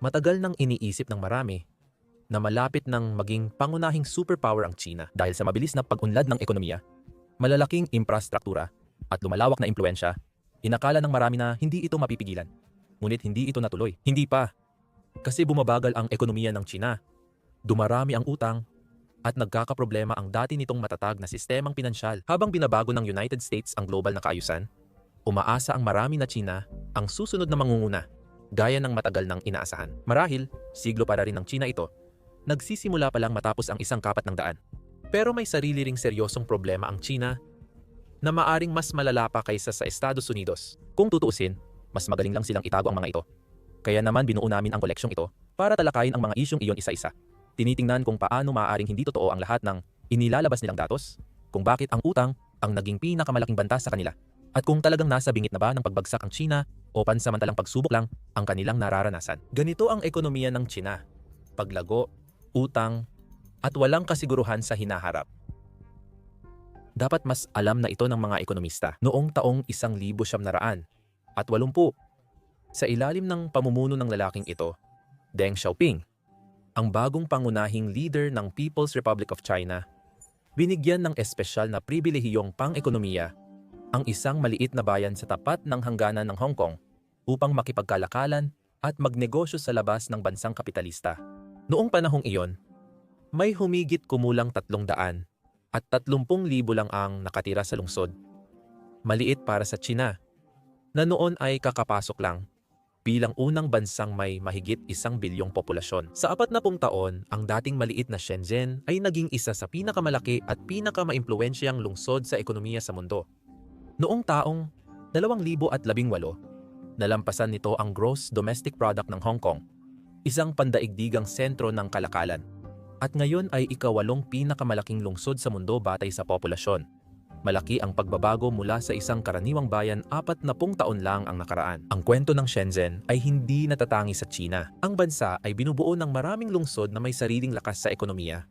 Matagal nang iniisip ng marami na malapit ng maging pangunahing superpower ang China dahil sa mabilis na pag-unlad ng ekonomiya, malalaking infrastruktura at lumalawak na impluensya. Inakala ng marami na hindi ito mapipigilan. Ngunit hindi ito natuloy. Hindi pa. Kasi bumabagal ang ekonomiya ng China. Dumarami ang utang at nagkakaproblema ang dati nitong matatag na sistemang pinansyal. Habang binabago ng United States ang global na kaayusan, umaasa ang marami na China ang susunod na mangunguna, gaya ng matagal nang inaasahan. Marahil, siglo para rin ng China ito, nagsisimula pa lang matapos ang isang kapat ng daan. Pero may sarili ring seryosong problema ang China na maaring mas malala pa kaysa sa Estados Unidos. Kung tutuusin, mas magaling lang silang itago ang mga ito. Kaya naman binuo namin ang koleksyong ito para talakayin ang mga isyong iyon isa-isa. Tinitingnan kung paano maaaring hindi totoo ang lahat ng inilalabas nilang datos, kung bakit ang utang ang naging pinakamalaking banta sa kanila, at kung talagang nasa bingit na ba ng pagbagsak ang China o pansamantalang pagsubok lang ang kanilang nararanasan. Ganito ang ekonomiya ng China: paglago, utang, at walang kasiguruhan sa hinaharap. Dapat mas alam na ito ng mga ekonomista noong taong 1980 sa ilalim ng pamumuno ng lalaking ito, Deng Xiaoping, ang bagong pangunahing leader ng People's Republic of China. Binigyan ng espesyal na pribilehiyong pang-ekonomiya ang isang maliit na bayan sa tapat ng hangganan ng Hong Kong upang makipagkalakalan at magnegosyo sa labas ng bansang kapitalista. Noong panahong iyon, may humigit kumulang 300 at 30,000 lang ang nakatira sa lungsod. Maliit para sa China, na noon ay kakapasok lang bilang unang bansang may mahigit 1 bilyong populasyon. Sa 40 taon, ang dating maliit na Shenzhen ay naging isa sa pinakamalaki at pinakamaimpluwensyang lungsod sa ekonomiya sa mundo. Noong taong 2018, nalampasan nito ang gross domestic product ng Hong Kong, isang pandaigdigang sentro ng kalakalan. At ngayon ay ika-8 pinakamalaking lungsod sa mundo batay sa populasyon. Malaki ang pagbabago mula sa isang karaniwang bayan 40 taon lang ang nakaraan. Ang kwento ng Shenzhen ay hindi natatangi sa China. Ang bansa ay binubuo ng maraming lungsod na may sariling lakas sa ekonomiya.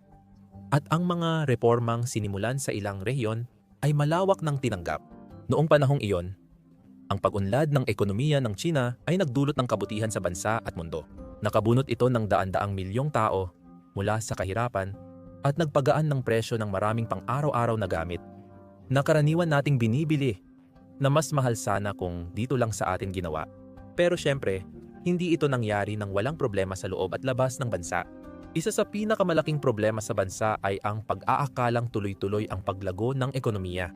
At ang mga reformang sinimulan sa ilang rehiyon ay malawak ng tinanggap. Noong panahong iyon, ang pag-unlad ng ekonomiya ng China ay nagdulot ng kabutihan sa bansa at mundo. Nakabunot ito ng daan-daang milyong tao mula sa kahirapan at nagpagaan ng presyo ng maraming pang-araw-araw na gamit na karaniwan nating binibili na mas mahal sana kung dito lang sa atin ginawa. Pero syempre, hindi ito nangyari nang walang problema sa loob at labas ng bansa. Isa sa pinakamalaking problema sa bansa ay ang pag-aakalang tuloy-tuloy ang paglago ng ekonomiya.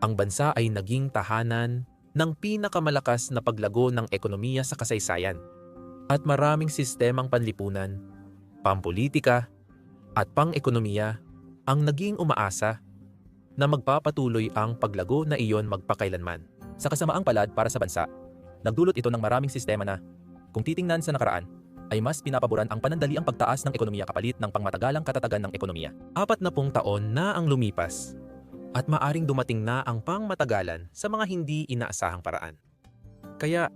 Ang bansa ay naging tahanan ng pinakamalakas na paglago ng ekonomiya sa kasaysayan. At maraming sistemang panlipunan, pampolitika, at pang-ekonomiya ang naging umaasa na magpapatuloy ang paglago na iyon magpakailanman. Sa kasamaang palad para sa bansa, nagdulot ito ng maraming sistema na, kung titingnan sa nakaraan, ay mas pinapaboran ang panandaliang pagtaas ng ekonomiya kapalit ng pangmatagalang katatagan ng ekonomiya. 40 taon na ang lumipas, at maaring dumating na ang pangmatagalan sa mga hindi inaasahang paraan. Kaya,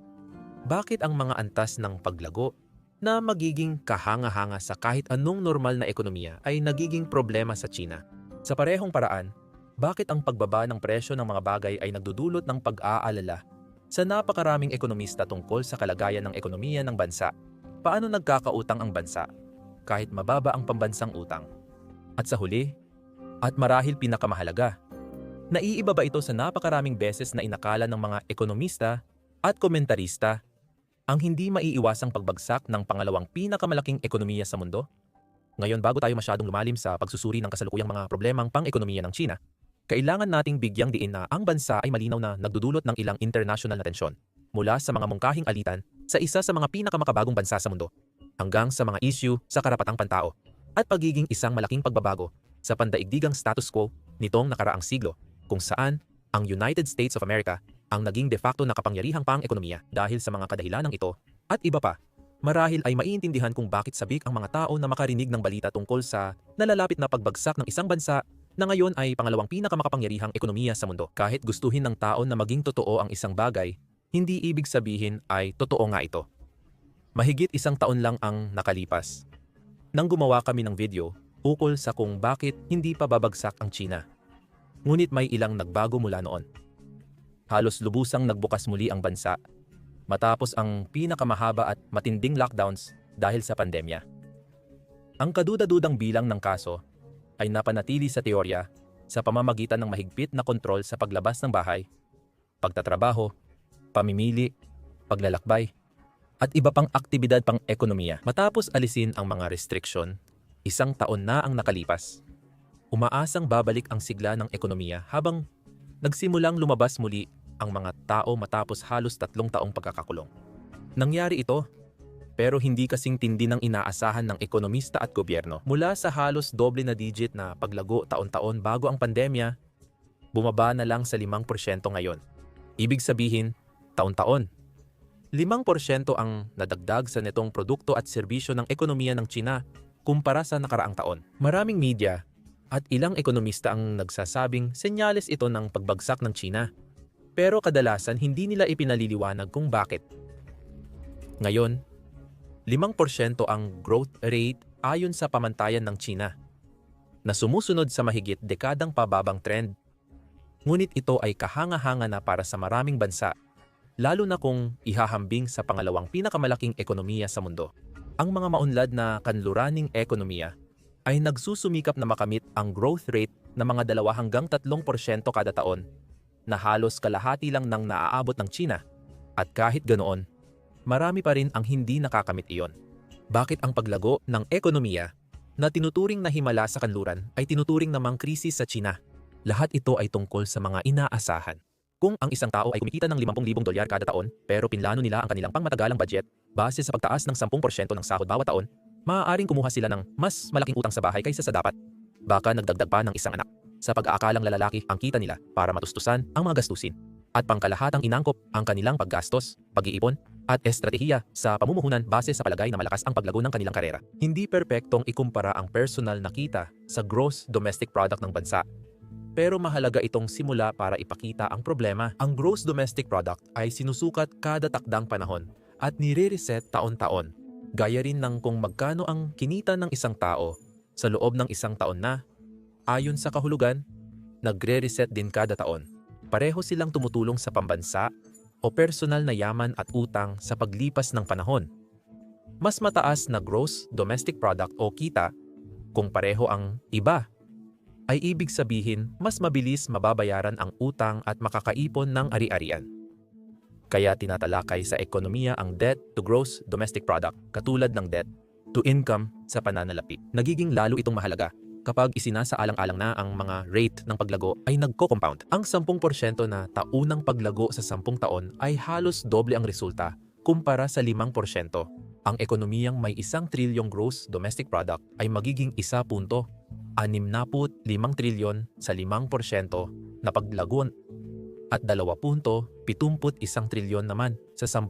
bakit ang mga antas ng paglago na magiging kahanga-hanga sa kahit anong normal na ekonomiya ay nagiging problema sa China? Sa parehong paraan, bakit ang pagbaba ng presyo ng mga bagay ay nagdudulot ng pag-aalala sa napakaraming ekonomista tungkol sa kalagayan ng ekonomiya ng bansa? Paano nagkakautang ang bansa kahit mababa ang pambansang utang? At sa huli, at marahil pinakamahalaga, naiiba ba ito sa napakaraming beses na inakala ng mga ekonomista at komentarista ang hindi maiiwasang pagbagsak ng pangalawang pinakamalaking ekonomiya sa mundo? Ngayon, bago tayo masyadong lumalim sa pagsusuri ng kasalukuyang mga problemang pang-ekonomiya ng China, kailangan nating bigyang diin na ang bansa ay malinaw na nagdudulot ng ilang international na tensyon, mula sa mga mungkahing alitan sa isa sa mga pinakamakabagong bansa sa mundo, hanggang sa mga issue sa karapatang pantao, at pagiging isang malaking pagbabago sa pandaigdigang status quo nitong nakaraang siglo, kung saan ang United States of America ang naging de facto na kapangyarihang pang-ekonomiya dahil sa mga kadahilanang ito at iba pa. Marahil ay maiintindihan kung bakit sabik ang mga tao na makarinig ng balita tungkol sa nalalapit na pagbagsak ng isang bansa na ngayon ay pangalawang pinakamakapangyarihang ekonomiya sa mundo. Kahit gustuhin ng tao na maging totoo ang isang bagay, hindi ibig sabihin ay totoo nga ito. Mahigit 1 taon lang ang nakalipas nang gumawa kami ng video ukol sa kung bakit hindi pa babagsak ang China. Ngunit may ilang nagbago mula noon. Halos lubusang nagbukas muli ang bansa matapos ang pinakamahaba at matinding lockdowns dahil sa pandemya. Ang kaduda-dudang bilang ng kaso ay napanatili sa teorya sa pamamagitan ng mahigpit na kontrol sa paglabas ng bahay, pagtatrabaho, pamimili, paglalakbay, at iba pang aktibidad pang ekonomiya. Matapos alisin ang mga restriksyon, 1 taon na ang nakalipas. Umaasang babalik ang sigla ng ekonomiya habang nagsimulang lumabas muli ang mga tao matapos halos 3 taong pagkakakulong. Nangyari ito, pero hindi kasing tindi ng inaasahan ng ekonomista at gobyerno. Mula sa halos doble na digit na paglago taon-taon bago ang pandemya, bumaba na lang sa 5% ngayon. Ibig sabihin, taon-taon. 5% ang nadagdag sa netong produkto at serbisyo ng ekonomiya ng China kumpara sa nakaraang taon. Maraming media at ilang ekonomista ang nagsasabing senyales ito ng pagbagsak ng China. Pero kadalasan hindi nila ipinaliliwanag kung bakit. Ngayon, 5% ang growth rate ayon sa pamantayan ng China, na sumusunod sa mahigit dekadang pababang trend. Ngunit ito ay kahanga-hanga na para sa maraming bansa, lalo na kung ihahambing sa pangalawang pinakamalaking ekonomiya sa mundo. Ang mga maunlad na kanluraning ekonomiya ay nagsusumikap na makamit ang growth rate na mga 2 hanggang 3% kada taon, na halos kalahati lang ng naaabot ng China. At kahit ganoon, marami pa rin ang hindi nakakamit iyon. Bakit ang paglago ng ekonomiya na tinuturing na himala sa kanluran ay tinuturing namang krisis sa China? Lahat ito ay tungkol sa mga inaasahan. Kung ang isang tao ay kumikita ng $50,000 kada taon pero pinlano nila ang kanilang pangmatagalang budget base sa pagtaas ng 10% ng sahod bawat taon, maaaring kumuha sila ng mas malaking utang sa bahay kaysa sa dapat. Baka nagdagdag pa ng isang anak sa pag-aakalang lalaki ang kita nila para matustusan ang mga gastusin. At pangkalahatang inangkop ang kanilang paggastos, pag-iipon, at estratehiya sa pamumuhunan base sa palagay na malakas ang paglago ng kanilang karera. Hindi perpektong ikumpara ang personal na kita sa gross domestic product ng bansa. Pero mahalaga itong simula para ipakita ang problema. Ang gross domestic product ay sinusukat kada takdang panahon at nire-reset taon-taon. Gaya rin ng kung magkano ang kinita ng isang tao sa loob ng isang taon na, ayon sa kahulugan, nagre-reset din kada taon. Pareho silang tumutulong sa pambansa o personal na yaman at utang sa paglipas ng panahon. Mas mataas na gross domestic product o kita, kung pareho ang iba, ay ibig sabihin mas mabilis mababayaran ang utang at makakaipon ng ari-arian. Kaya tinatalakay sa ekonomiya ang debt to gross domestic product katulad ng debt to income sa pananalapi. Nagiging lalo itong mahalaga kapag isinasaalang-alang na ang mga rate ng paglago ay nagko-compound. Ang 10% na taunang paglago sa 10 taon ay halos doble ang resulta kumpara sa 5%. Ang ekonomiyang may 1 trilyong gross domestic product ay magiging 1.65 trilyon sa 5% na paglagon at 2.71 trilyon naman sa 10%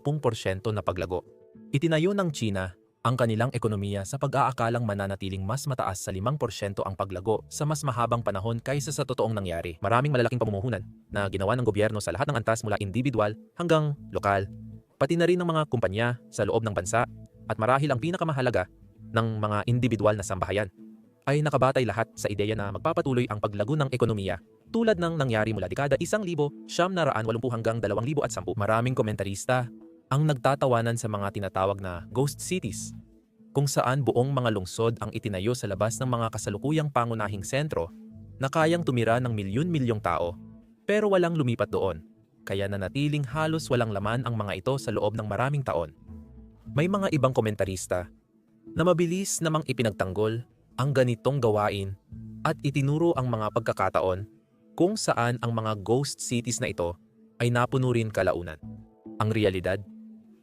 na paglago. Itinayo ng China ang kanilang ekonomiya sa pag-aakalang mananatiling mas mataas sa 5% ang paglago sa mas mahabang panahon kaysa sa totoong nangyari. Maraming malalaking pamumuhunan na ginawa ng gobyerno sa lahat ng antas mula individual hanggang lokal, pati na rin ng mga kumpanya sa loob ng bansa, at marahil ang pinakamahalaga ng mga individual na sambahayan ay nakabatay lahat sa ideya na magpapatuloy ang paglago ng ekonomiya tulad ng nangyari mula dekada 1980 hanggang 2010. Maraming komentarista ang nagtatawanan sa mga tinatawag na ghost cities, kung saan buong mga lungsod ang itinayo sa labas ng mga kasalukuyang pangunahing sentro na kayang tumira ng milyon-milyong tao, pero walang lumipat doon, kaya nanatiling halos walang laman ang mga ito sa loob ng maraming taon. May mga ibang komentarista na mabilis namang ipinagtanggol ang ganitong gawain at itinuro ang mga pagkakataon kung saan ang mga ghost cities na ito ay napuno rin kalaunan. Ang realidad,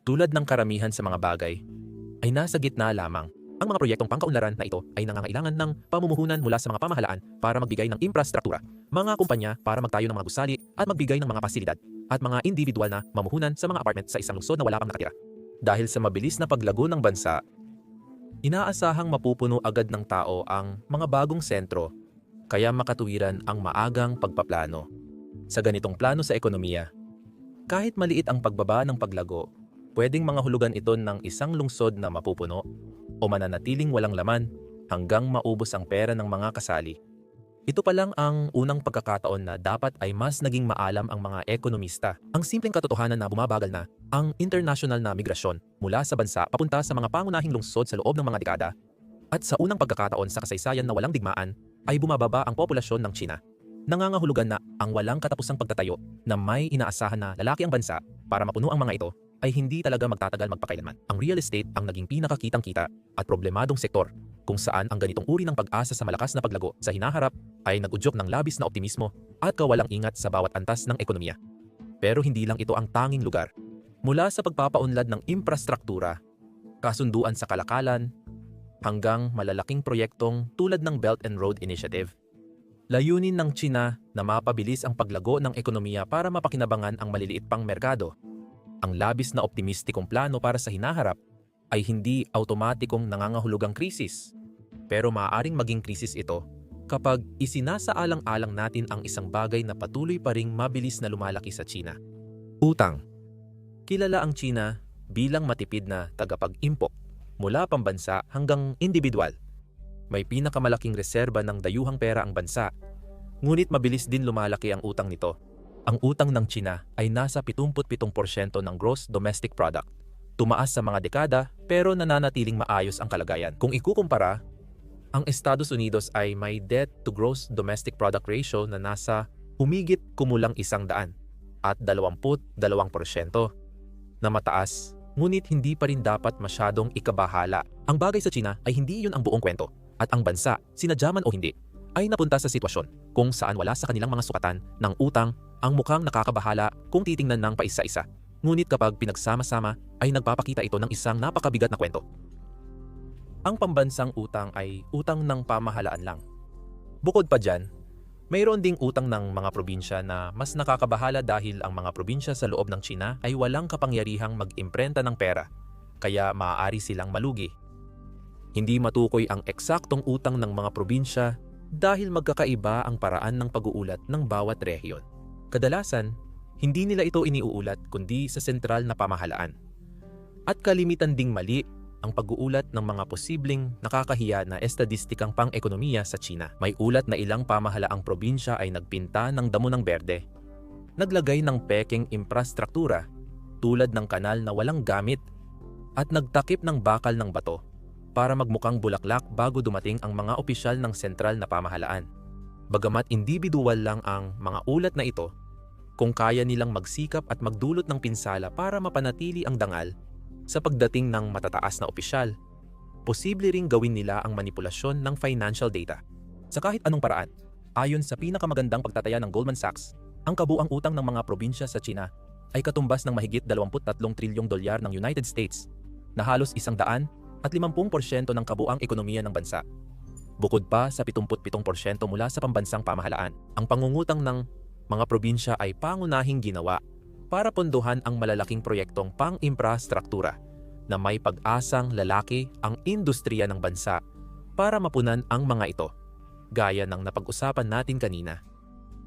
tulad ng karamihan sa mga bagay, ay nasa gitna lamang. Ang mga proyektong pangkaunlaran na ito ay nangangailangan ng pamumuhunan mula sa mga pamahalaan para magbigay ng infrastruktura, mga kumpanya para magtayo ng mga gusali at magbigay ng mga pasilidad, at mga individual na mamuhunan sa mga apartment sa isang lungsod na wala pang nakatira. Dahil sa mabilis na paglago ng bansa, inaasahang mapupuno agad ng tao ang mga bagong sentro, kaya makatuwiran ang maagang pagpaplano. Sa ganitong plano sa ekonomiya, kahit maliit ang pagbaba ng paglago, pwedeng mga hulugan ito ng isang lungsod na mapupuno o mananatiling walang laman hanggang maubos ang pera ng mga kasali. Ito pa lang ang unang pagkakataon na dapat ay mas naging maalam ang mga ekonomista. Ang simpleng katotohanan na bumabagal na Ang international na migrasyon mula sa bansa papunta sa mga pangunahing lungsod sa loob ng mga dekada at sa unang pagkakataon sa kasaysayan na walang digmaan ay bumababa ang populasyon ng China. Nangangahulugan na ang walang katapusang pagtatayo na may inaasahan na lalaki ang bansa para mapuno ang mga ito ay hindi talaga magtatagal magpakailanman. Ang real estate ang naging pinakakitang-kita at problemadong sektor kung saan ang ganitong uri ng pag-asa sa malakas na paglago sa hinaharap ay nag-udyok ng labis na optimismo at kawalang ingat sa bawat antas ng ekonomiya. Pero hindi lang ito ang tanging lugar. Mula sa pagpapaunlad ng infrastruktura, kasunduan sa kalakalan, hanggang malalaking proyektong tulad ng Belt and Road Initiative. Layunin ng China na mapabilis ang paglago ng ekonomiya para mapakinabangan ang maliliit pang merkado. Ang labis na optimistikong plano para sa hinaharap ay hindi automatikong nangangahulugang krisis. Pero maaaring maging krisis ito kapag isinasaalang-alang natin ang isang bagay na patuloy pa ring mabilis na lumalaki sa China. Utang. Kilala ang China bilang matipid na tagapag-impok mula pambansa hanggang individual. May pinakamalaking reserba ng dayuhang pera ang bansa, ngunit mabilis din lumalaki ang utang nito. Ang utang ng China ay nasa 77% ng gross domestic product. Tumaas sa mga dekada pero nananatiling maayos ang kalagayan. Kung ikukumpara, ang Estados Unidos ay may debt to gross domestic product ratio na nasa humigit kumulang 100 at 22%. Na mataas, ngunit hindi pa rin dapat masyadong ikabahala. Ang bagay sa China ay hindi yun ang buong kwento, at ang bansa, sinadyaman o hindi, ay napunta sa sitwasyon kung saan wala sa kanilang mga sukatan ng utang ang mukhang nakakabahala kung titingnan ng paisa-isa. Ngunit kapag pinagsama-sama ay nagpapakita ito ng isang napakabigat na kwento. Ang pambansang utang ay utang ng pamahalaan lang. Bukod pa dyan, mayroon ding utang ng mga probinsya na mas nakakabahala dahil ang mga probinsya sa loob ng China ay walang kapangyarihang mag-imprenta ng pera, kaya maaari silang malugi. Hindi matukoy ang eksaktong utang ng mga probinsya dahil magkakaiba ang paraan ng pag-uulat ng bawat rehiyon. Kadalasan, hindi nila ito iniuulat kundi sa sentral na pamahalaan. At kalimitan ding mali ang pag-uulat ng mga posibleng nakakahiya na estadistikang pang-ekonomiya sa China. May ulat na ilang pamahalaang probinsya ay nagpinta ng damo ng berde. Naglagay ng peking infrastruktura tulad ng kanal na walang gamit at nagtakip ng bakal ng bato para magmukhang bulaklak bago dumating ang mga opisyal ng sentral na pamahalaan. Bagamat individual lang ang mga ulat na ito, kung kaya nilang magsikap at magdulot ng pinsala para mapanatili ang dangal sa pagdating ng matataas na opisyal, posible ring gawin nila ang manipulasyon ng financial data. Sa kahit anong paraan, ayon sa pinakamagandang pagtataya ng Goldman Sachs, ang kabuang utang ng mga probinsya sa China ay katumbas ng mahigit 23 trilyong dolyar ng United States, na halos 150% ng kabuang ekonomiya ng bansa. Bukod pa sa 77% mula sa pambansang pamahalaan, ang pangungutang ng mga probinsya ay pangunahing ginawa para pondohan ang malalaking proyektong pang-infrastruktura na may pag-asang lalaki ang industriya ng bansa para mapunan ang mga ito, gaya ng napag-usapan natin kanina.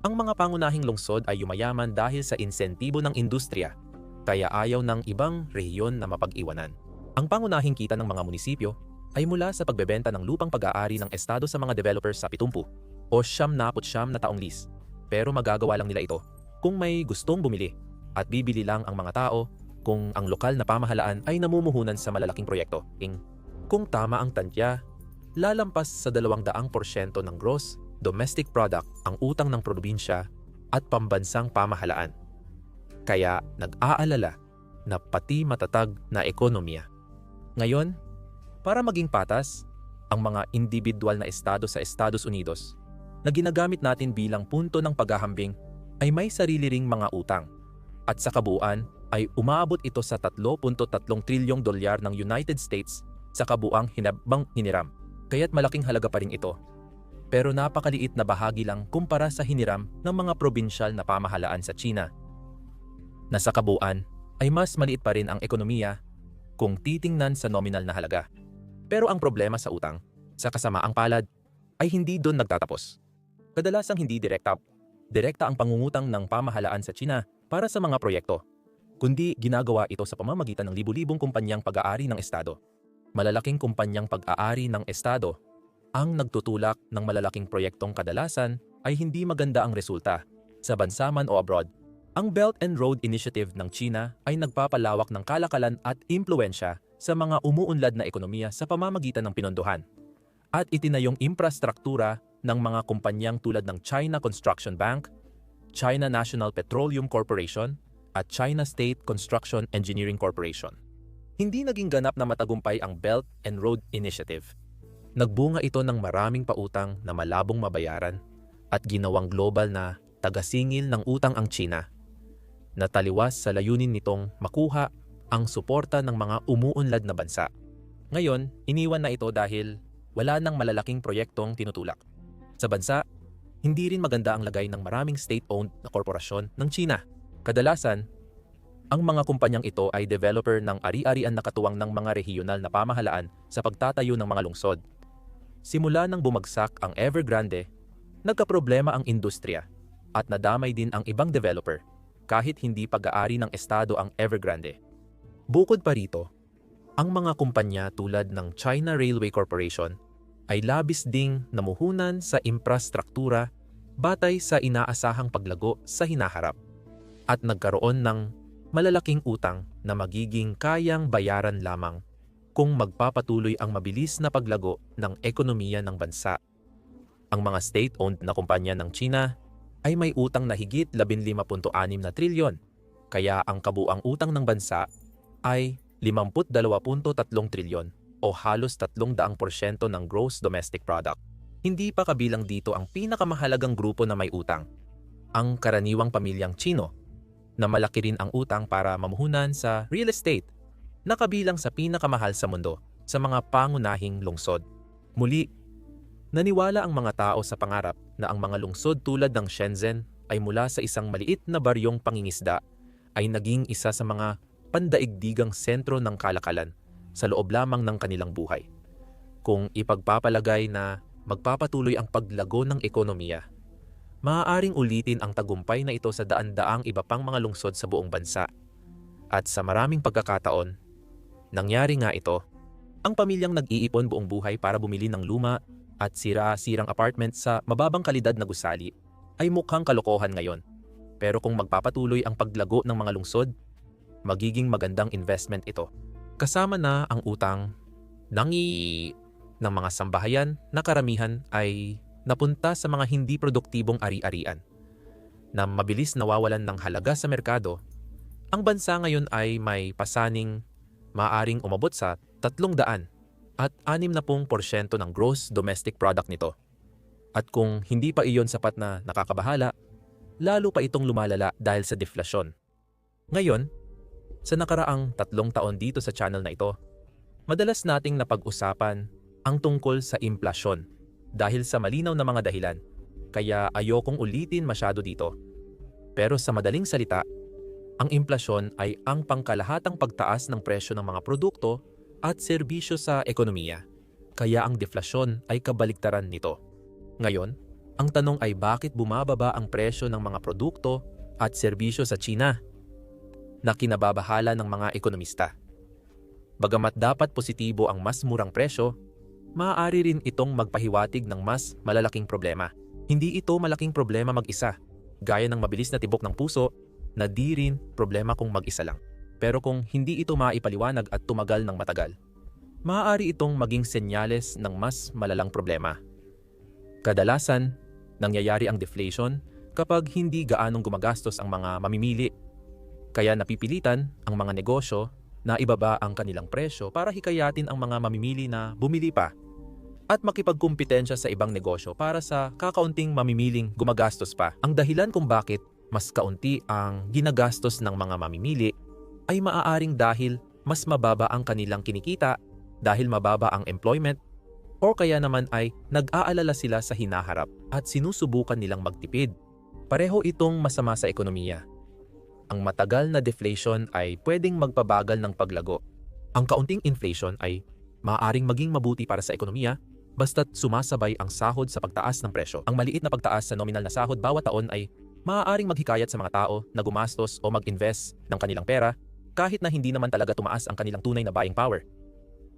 Ang mga pangunahing lungsod ay yumayaman dahil sa insentibo ng industriya, kaya ayaw ng ibang rehiyon na mapag-iwanan. Ang pangunahing kita ng mga munisipyo ay mula sa pagbebenta ng lupang pag-aari ng estado sa mga developers sa 70 o 79 na taong lease. Pero magagawa lang nila ito kung may gustong bumili, at bibili lang ang mga tao kung ang lokal na pamahalaan ay namumuhunan sa malalaking proyekto. Kung tama ang tantya, lalampas sa 200% ng gross domestic product ang utang ng probinsya at pambansang pamahalaan. Kaya nag-aalala na pati matatag na ekonomiya. Ngayon, para maging patas, ang mga individual na estado sa Estados Unidos na ginagamit natin bilang punto ng paghahambing ay may sarili ring mga utang. At sa kabuuan ay umaabot ito sa 3.3 trilyong dolyar ng United States sa kabuang hinabang hiniram. Kaya't malaking halaga pa rin ito. Pero napakaliit na bahagi lang kumpara sa hiniram ng mga probinsyal na pamahalaan sa China. Na sa kabuuan ay mas maliit pa rin ang ekonomiya kung titingnan sa nominal na halaga. Pero ang problema sa utang, sa kasamaang palad, ay hindi doon nagtatapos. Kadalasang hindi direkta ang pangungutang ng pamahalaan sa China para sa mga proyekto, kundi ginagawa ito sa pamamagitan ng libu-libong kumpanyang pag-aari ng estado. Malalaking kumpanyang pag-aari ng estado ang nagtutulak ng malalaking proyektong kadalasan ay hindi maganda ang resulta sa bansa man o abroad. Ang Belt and Road Initiative ng China ay nagpapalawak ng kalakalan at impluensya sa mga umuunlad na ekonomiya sa pamamagitan ng pinondohan at itinayong infrastruktura ng mga kumpanyang tulad ng China Construction Bank, China National Petroleum Corporation at China State Construction Engineering Corporation. Hindi naging ganap na matagumpay ang Belt and Road Initiative. Nagbunga ito ng maraming pautang na malabong mabayaran at ginawang global na tagasingil ng utang ang China, na taliwas sa layunin nitong makuha ang suporta ng mga umuunlad na bansa. Ngayon, iniwan na ito dahil wala nang malalaking proyektong tinutulak. Sa bansa, hindi rin maganda ang lagay ng maraming state-owned na korporasyon ng China. Kadalasan, ang mga kumpanyang ito ay developer ng ari-arian na katuwang ng mga rehiyonal na pamahalaan sa pagtatayo ng mga lungsod. Simula nang bumagsak ang Evergrande, nagkaproblema ang industriya at nadamay din ang ibang developer kahit hindi pag-aari ng estado ang Evergrande. Bukod pa rito, ang mga kumpanya tulad ng China Railway Corporation ay labis ding namuhunan sa infrastruktura batay sa inaasahang paglago sa hinaharap at nagkaroon ng malalaking utang na magiging kayang bayaran lamang kung magpapatuloy ang mabilis na paglago ng ekonomiya ng bansa. Ang mga state-owned na kumpanya ng China ay may utang na higit 15.6 na trilyon, kaya ang kabuang utang ng bansa ay 52.3 trilyon o halos 300% ng gross domestic product. Hindi pa kabilang dito ang pinakamahalagang grupo na may utang, ang karaniwang pamilyang Chino, na malaki rin ang utang para mamuhunan sa real estate na kabilang sa pinakamahal sa mundo sa mga pangunahing lungsod. Muli, naniwala ang mga tao sa pangarap na ang mga lungsod tulad ng Shenzhen ay mula sa isang maliit na baryong pangingisda ay naging isa sa mga pandaigdigang sentro ng kalakalan sa loob lamang ng kanilang buhay. Kung ipagpapalagay na magpapatuloy ang paglago ng ekonomiya, maaaring ulitin ang tagumpay na ito sa daan-daang iba pang mga lungsod sa buong bansa. At sa maraming pagkakataon, nangyari nga ito. Ang pamilyang nag-iipon buong buhay para bumili ng luma at sira-sirang apartment sa mababang kalidad na gusali ay mukhang kalokohan ngayon. Pero kung magpapatuloy ang paglago ng mga lungsod, magiging magandang investment ito. Kasama na ang utang ng mga sambahayan na karamihan ay napunta sa mga hindi produktibong ari-arian na mabilis nawawalan ng halaga sa merkado. Ang bansa ngayon ay may pasaning maaaring umabot sa 300 at 60% ng gross domestic product nito. At kung hindi pa iyon sapat na nakakabahala, lalo pa itong lumalala dahil sa deflasyon. Ngayon, sa nakaraang 3 taon dito sa channel na ito, madalas nating napag-usapan ang tungkol sa implasyon dahil sa malinaw na mga dahilan, kaya ayokong ulitin masyado dito. Pero sa madaling salita, ang implasyon ay ang pangkalahatang pagtaas ng presyo ng mga produkto at serbisyo sa ekonomiya, kaya ang deflasyon ay kabaligtaran nito. Ngayon, ang tanong ay bakit bumababa ang presyo ng mga produkto at serbisyo sa China na kinababahala ng mga ekonomista. Bagamat dapat positibo ang mas murang presyo, maaari rin itong magpahiwatig ng mas malalaking problema. Hindi ito malaking problema mag-isa, gaya ng mabilis na tibok ng puso na di rin problema kung mag-isa lang. Pero kung hindi ito maipaliwanag at tumagal ng matagal, maaari itong maging senyales ng mas malalang problema. Kadalasan, nangyayari ang deflation kapag hindi gaanong gumagastos ang mga mamimili. Kaya napipilitan ang mga negosyo na ibaba ang kanilang presyo para hikayatin ang mga mamimili na bumili pa at makipagkumpetensya sa ibang negosyo para sa kakaunting mamimiling gumagastos pa. Ang dahilan kung bakit mas kaunti ang ginagastos ng mga mamimili ay maaaring dahil mas mababa ang kanilang kinikita dahil mababa ang employment o kaya naman ay nag-aalala sila sa hinaharap at sinusubukan nilang magtipid. Pareho itong masama sa ekonomiya. Ang matagal na deflation ay pwedeng magpabagal ng paglago. Ang kaunting inflation ay maaaring maging mabuti para sa ekonomiya basta't sumasabay ang sahod sa pagtaas ng presyo. Ang maliit na pagtaas sa nominal na sahod bawat taon ay maaaring maghikayat sa mga tao na gumastos o mag-invest ng kanilang pera kahit na hindi naman talaga tumaas ang kanilang tunay na buying power.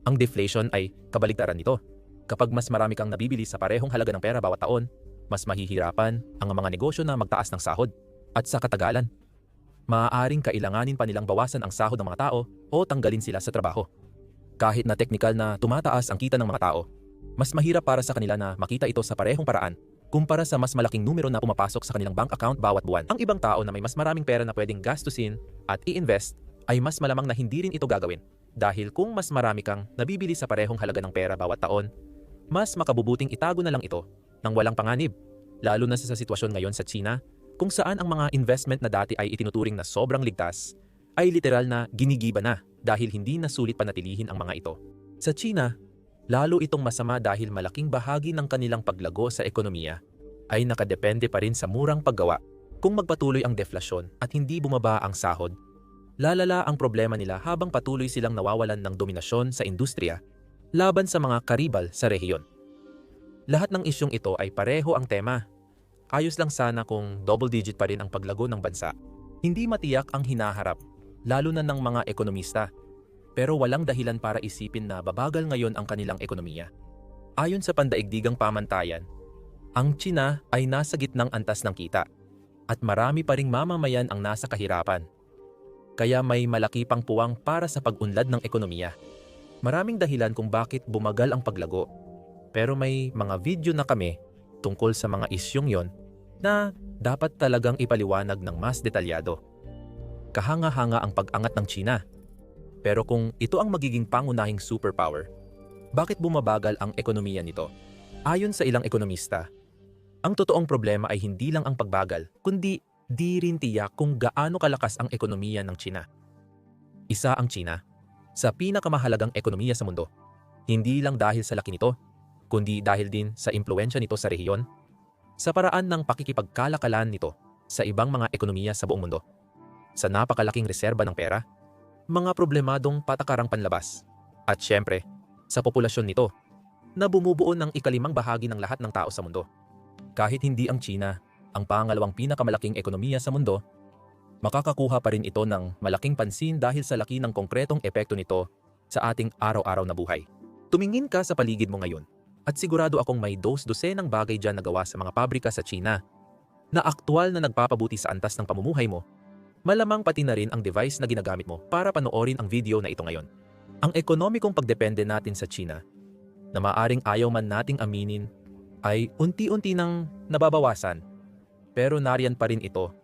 Ang deflation ay kabaligtaran nito. Kapag mas marami kang nabibili sa parehong halaga ng pera bawat taon, mas mahihirapan ang mga negosyo na magtaas ng sahod. At sa katagalan, Maaaring kailanganin pa nilang bawasan ang sahod ng mga tao o tanggalin sila sa trabaho. Kahit na teknikal na tumataas ang kita ng mga tao, mas mahirap para sa kanila na makita ito sa parehong paraan kumpara sa mas malaking numero na pumapasok sa kanilang bank account bawat buwan. Ang ibang tao na may mas maraming pera na pwedeng gastusin at i-invest ay mas malamang na hindi rin ito gagawin. Dahil kung mas marami kang nabibili sa parehong halaga ng pera bawat taon, mas makabubuting itago na lang ito nang walang panganib. Lalo na sa sitwasyon ngayon sa China, kung saan ang mga investment na dati ay itinuturing na sobrang ligtas, ay literal na ginigiba na dahil hindi na sulit panatilihin ang mga ito. Sa China, lalo itong masama dahil malaking bahagi ng kanilang paglago sa ekonomiya ay nakadepende pa rin sa murang paggawa. Kung magpatuloy ang deflasyon at hindi bumaba ang sahod, lalala ang problema nila habang patuloy silang nawawalan ng dominasyon sa industriya laban sa mga karibal sa rehiyon. Lahat ng isyong ito ay pareho ang tema. Ayos lang sana kung double-digit pa rin ang paglago ng bansa. Hindi matiyak ang hinaharap, lalo na ng mga ekonomista. Pero walang dahilan para isipin na babagal ngayon ang kanilang ekonomiya. Ayon sa pandaigdigang pamantayan, ang China ay nasa gitnang antas ng kita at marami pa ring mamamayan ang nasa kahirapan. Kaya may malaki pang puwang para sa pag-unlad ng ekonomiya. Maraming dahilan kung bakit bumagal ang paglago. Pero may mga video na kami tungkol sa mga isyong yon na dapat talagang ipaliwanag ng mas detalyado. Kahanga-hanga ang pag-angat ng China. Pero kung ito ang magiging pangunahing superpower, bakit bumabagal ang ekonomiya nito? Ayon sa ilang ekonomista, ang totoong problema ay hindi lang ang pagbagal, kundi di rin tiyak kung gaano kalakas ang ekonomiya ng China. Isa ang China sa pinakamahalagang ekonomiya sa mundo, hindi lang dahil sa laki nito, kundi dahil din sa impluwensya nito sa rehiyon, sa paraan ng pakikipagkalakalan nito sa ibang mga ekonomiya sa buong mundo, sa napakalaking reserba ng pera, mga problemadong patakarang panlabas, at syempre, sa populasyon nito na bumubuo ng ikalimang bahagi ng lahat ng tao sa mundo. Kahit hindi ang China ang pangalawang pinakamalaking ekonomiya sa mundo, makakakuha pa rin ito ng malaking pansin dahil sa laki ng konkretong epekto nito sa ating araw-araw na buhay. Tumingin ka sa paligid mo ngayon at sigurado akong may dos-dosenang bagay dyan na gawa sa mga pabrika sa China na aktwal na nagpapabuti sa antas ng pamumuhay mo. Malamang pati na rin ang device na ginagamit mo para panoorin ang video na ito ngayon. Ang ekonomikong pagdepende natin sa China, na maaring ayaw man nating aminin, ay unti-unti nang nababawasan. Pero nariyan pa rin ito,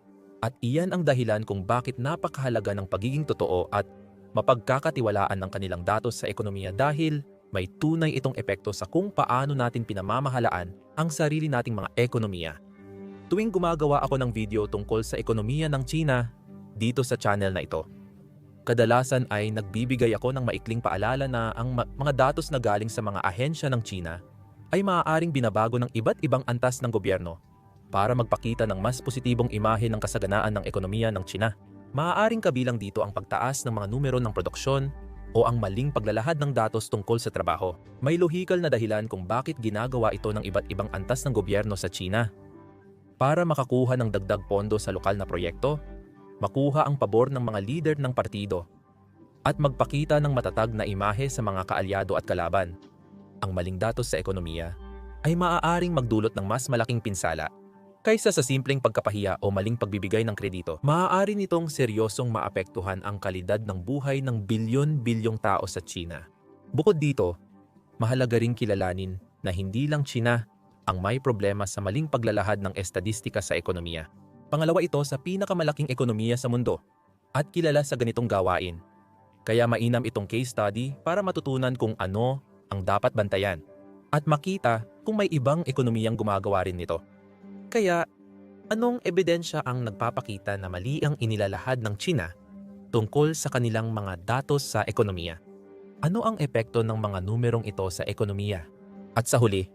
at iyan ang dahilan kung bakit napakahalaga ng pagiging totoo at mapagkakatiwalaan ng kanilang datos sa ekonomiya dahil may tunay itong epekto sa kung paano natin pinamamahalaan ang sarili nating mga ekonomiya. Tuwing gumagawa ako ng video tungkol sa ekonomiya ng China dito sa channel na ito, kadalasan ay nagbibigay ako ng maikling paalala na ang mga datos na galing sa mga ahensya ng China ay maaaring binabago ng iba't ibang antas ng gobyerno para magpakita ng mas positibong imahe ng kasaganaan ng ekonomiya ng China. Maaaring kabilang dito ang pagtaas ng mga numero ng produksyon o ang maling paglalahad ng datos tungkol sa trabaho. May lohikal na dahilan kung bakit ginagawa ito ng iba't ibang antas ng gobyerno sa China. Para makakuha ng dagdag pondo sa lokal na proyekto, makuha ang pabor ng mga lider ng partido, at magpakita ng matatag na imahe sa mga kaalyado at kalaban. Ang maling datos sa ekonomiya ay maaaring magdulot ng mas malaking pinsala kaysa sa simpleng pagkapahiya o maling pagbibigay ng kredito. Maaari nitong seryosong maapektuhan ang kalidad ng buhay ng bilyon-bilyong tao sa China. Bukod dito, mahalaga ring kilalanin na hindi lang China ang may problema sa maling paglalahad ng estadistika sa ekonomiya. Pangalawa ito sa pinakamalaking ekonomiya sa mundo at kilala sa ganitong gawain. Kaya mainam itong case study para matutunan kung ano ang dapat bantayan at makita kung may ibang ekonomiyang gumagawa rin nito. Kaya, anong ebidensya ang nagpapakita na mali ang inilalahad ng China tungkol sa kanilang mga datos sa ekonomiya? Ano ang epekto ng mga numerong ito sa ekonomiya? At sa huli,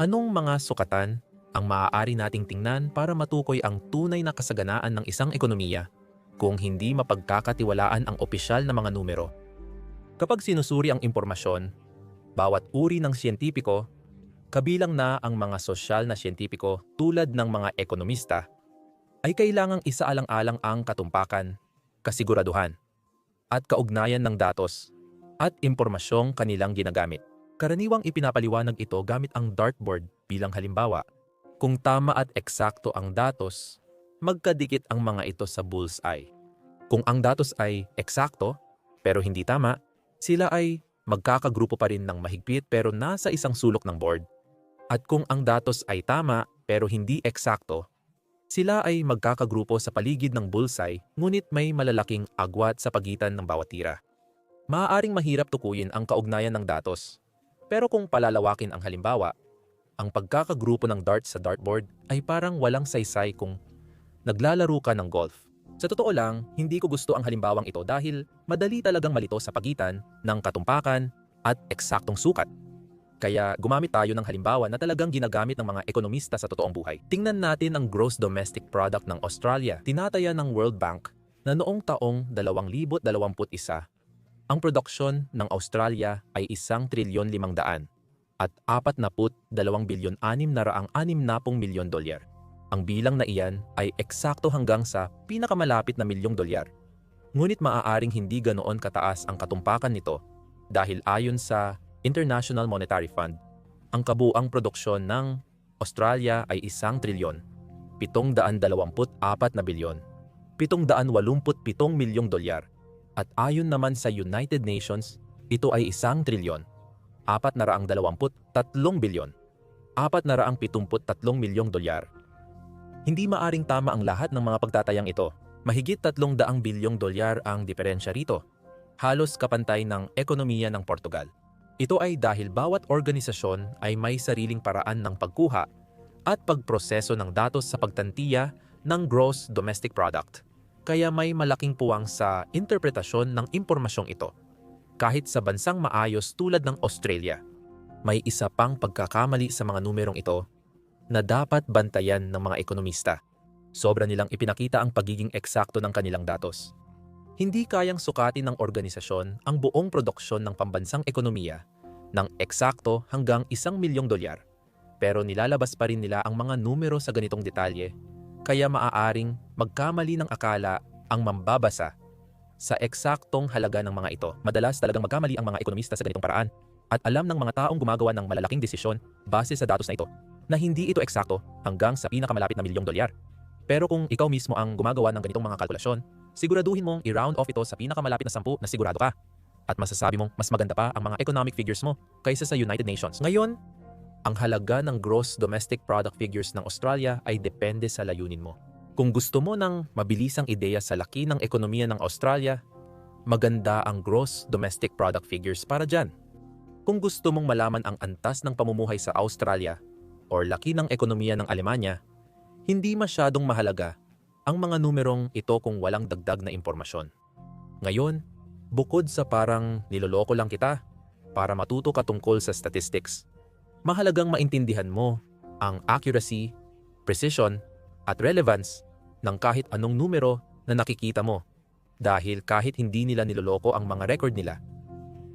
anong mga sukatan ang maaari nating tingnan para matukoy ang tunay na kasaganaan ng isang ekonomiya kung hindi mapagkakatiwalaan ang opisyal na mga numero? Kapag sinusuri ang impormasyon, bawat uri ng siyentipiko, kabilang na ang mga sosyal na siyentipiko tulad ng mga ekonomista, ay kailangang isaalang-alang ang katumpakan, kasiguraduhan, at kaugnayan ng datos at impormasyong kanilang ginagamit. Karaniwang ipinapaliwanag ito gamit ang dartboard bilang halimbawa. Kung tama at eksakto ang datos, magkadikit ang mga ito sa bullseye. Kung ang datos ay eksakto pero hindi tama, sila ay magkakagrupo pa rin ng mahigpit pero nasa isang sulok ng board. At kung ang datos ay tama pero hindi eksakto, sila ay magkakagrupo sa paligid ng bullseye ngunit may malalaking agwat sa pagitan ng bawat tira. Maaaring mahirap tukuyin ang kaugnayan ng datos. Pero kung palalawakin ang halimbawa, ang pagkakagrupo ng darts sa dartboard ay parang walang saysay kung naglalaro ka ng golf. Sa totoo lang, hindi ko gusto ang halimbawang ito dahil madali talagang malito sa pagitan ng katumpakan at eksaktong sukat. Kaya gumamit tayo ng halimbawa na talagang ginagamit ng mga ekonomista sa totoong buhay. Tingnan natin ang gross domestic product ng Australia. Tinataya ng World Bank na noong taong 2021, ang produksyon ng Australia ay 1,500,000,000 at 42,260,000,000 dolyar. Ang bilang na iyan ay eksakto hanggang sa pinakamalapit na $1,000,000. Ngunit maaaring hindi ganoon kataas ang katumpakan nito dahil ayon sa International Monetary Fund, ang kabuang produksyon ng Australia ay 1,724,000,000,000, 787 dolyar. At ayon naman sa United Nations, ito ay 1,423,000,000,000, 473 dolyar. Hindi maaring tama ang lahat ng mga pagtatayang ito. Mahigit 300 bilyong dolyar ang diferensya rito. Halos kapantay ng ekonomiya ng Portugal. Ito ay dahil bawat organisasyon ay may sariling paraan ng pagkuha at pagproseso ng datos sa pagtantiya ng gross domestic product. Kaya may malaking puwang sa interpretasyon ng impormasyong ito. Kahit sa bansang maayos tulad ng Australia, may isa pang pagkakamali sa mga numerong ito na dapat bantayan ng mga ekonomista. Sobra nilang ipinakita ang pagiging eksakto ng kanilang datos. Hindi kayang sukatin ng organisasyon ang buong produksyon ng pambansang ekonomiya ng eksakto hanggang $1,000,000. Pero nilalabas pa rin nila ang mga numero sa ganitong detalye, kaya maaaring magkamali ng akala ang mambabasa sa eksaktong halaga ng mga ito. Madalas talagang magkamali ang mga ekonomista sa ganitong paraan at alam ng mga taong gumagawa ng malalaking desisyon base sa datos na ito na hindi ito eksakto hanggang sa pinakamalapit na $1,000,000. Pero kung ikaw mismo ang gumagawa ng ganitong mga kalkulasyon, siguraduhin mong i-round off ito sa pinakamalapit na 10 na sigurado ka. At masasabi mong mas maganda pa ang mga economic figures mo kaysa sa United Nations. Ngayon, ang halaga ng gross domestic product figures ng Australia ay depende sa layunin mo. Kung gusto mo ng mabilisang ideya sa laki ng ekonomiya ng Australia, maganda ang gross domestic product figures para dyan. Kung gusto mong malaman ang antas ng pamumuhay sa Australia or laki ng ekonomiya ng Alemanya, hindi masyadong mahalaga ang mga numerong ito kung walang dagdag na impormasyon. Ngayon, bukod sa parang niloloko lang kita para matuto ka tungkol sa statistics, mahalagang maintindihan mo ang accuracy, precision, at relevance ng kahit anong numero na nakikita mo. Dahil kahit hindi nila niloloko ang mga record nila,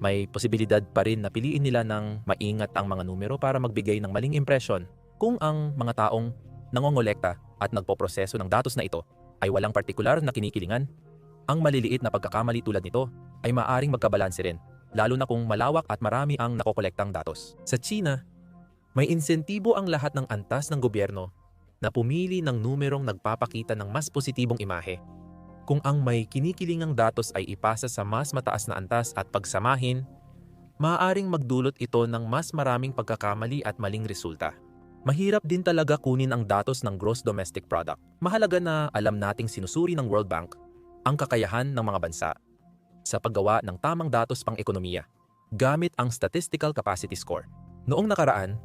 may posibilidad pa rin na piliin nila ng maingat ang mga numero para magbigay ng maling impresyon kung ang mga taong nangongolekta at nagpoproseso ng datos na ito ay walang partikular na kinikilingan. Ang maliliit na pagkakamali tulad nito ay maaring magkabalanse rin, lalo na kung malawak at marami ang nakokolektang datos. Sa China, may insentibo ang lahat ng antas ng gobyerno na pumili ng numerong nagpapakita ng mas positibong imahe. Kung ang may kinikilingang datos ay ipasa sa mas mataas na antas at pagsamahin, maaaring magdulot ito ng mas maraming pagkakamali at maling resulta. Mahirap din talaga kunin ang datos ng gross domestic product. Mahalaga na alam nating sinusuri ng World Bank ang kakayahan ng mga bansa sa paggawa ng tamang datos pang-ekonomiya gamit ang Statistical Capacity Score. Noong nakaraan,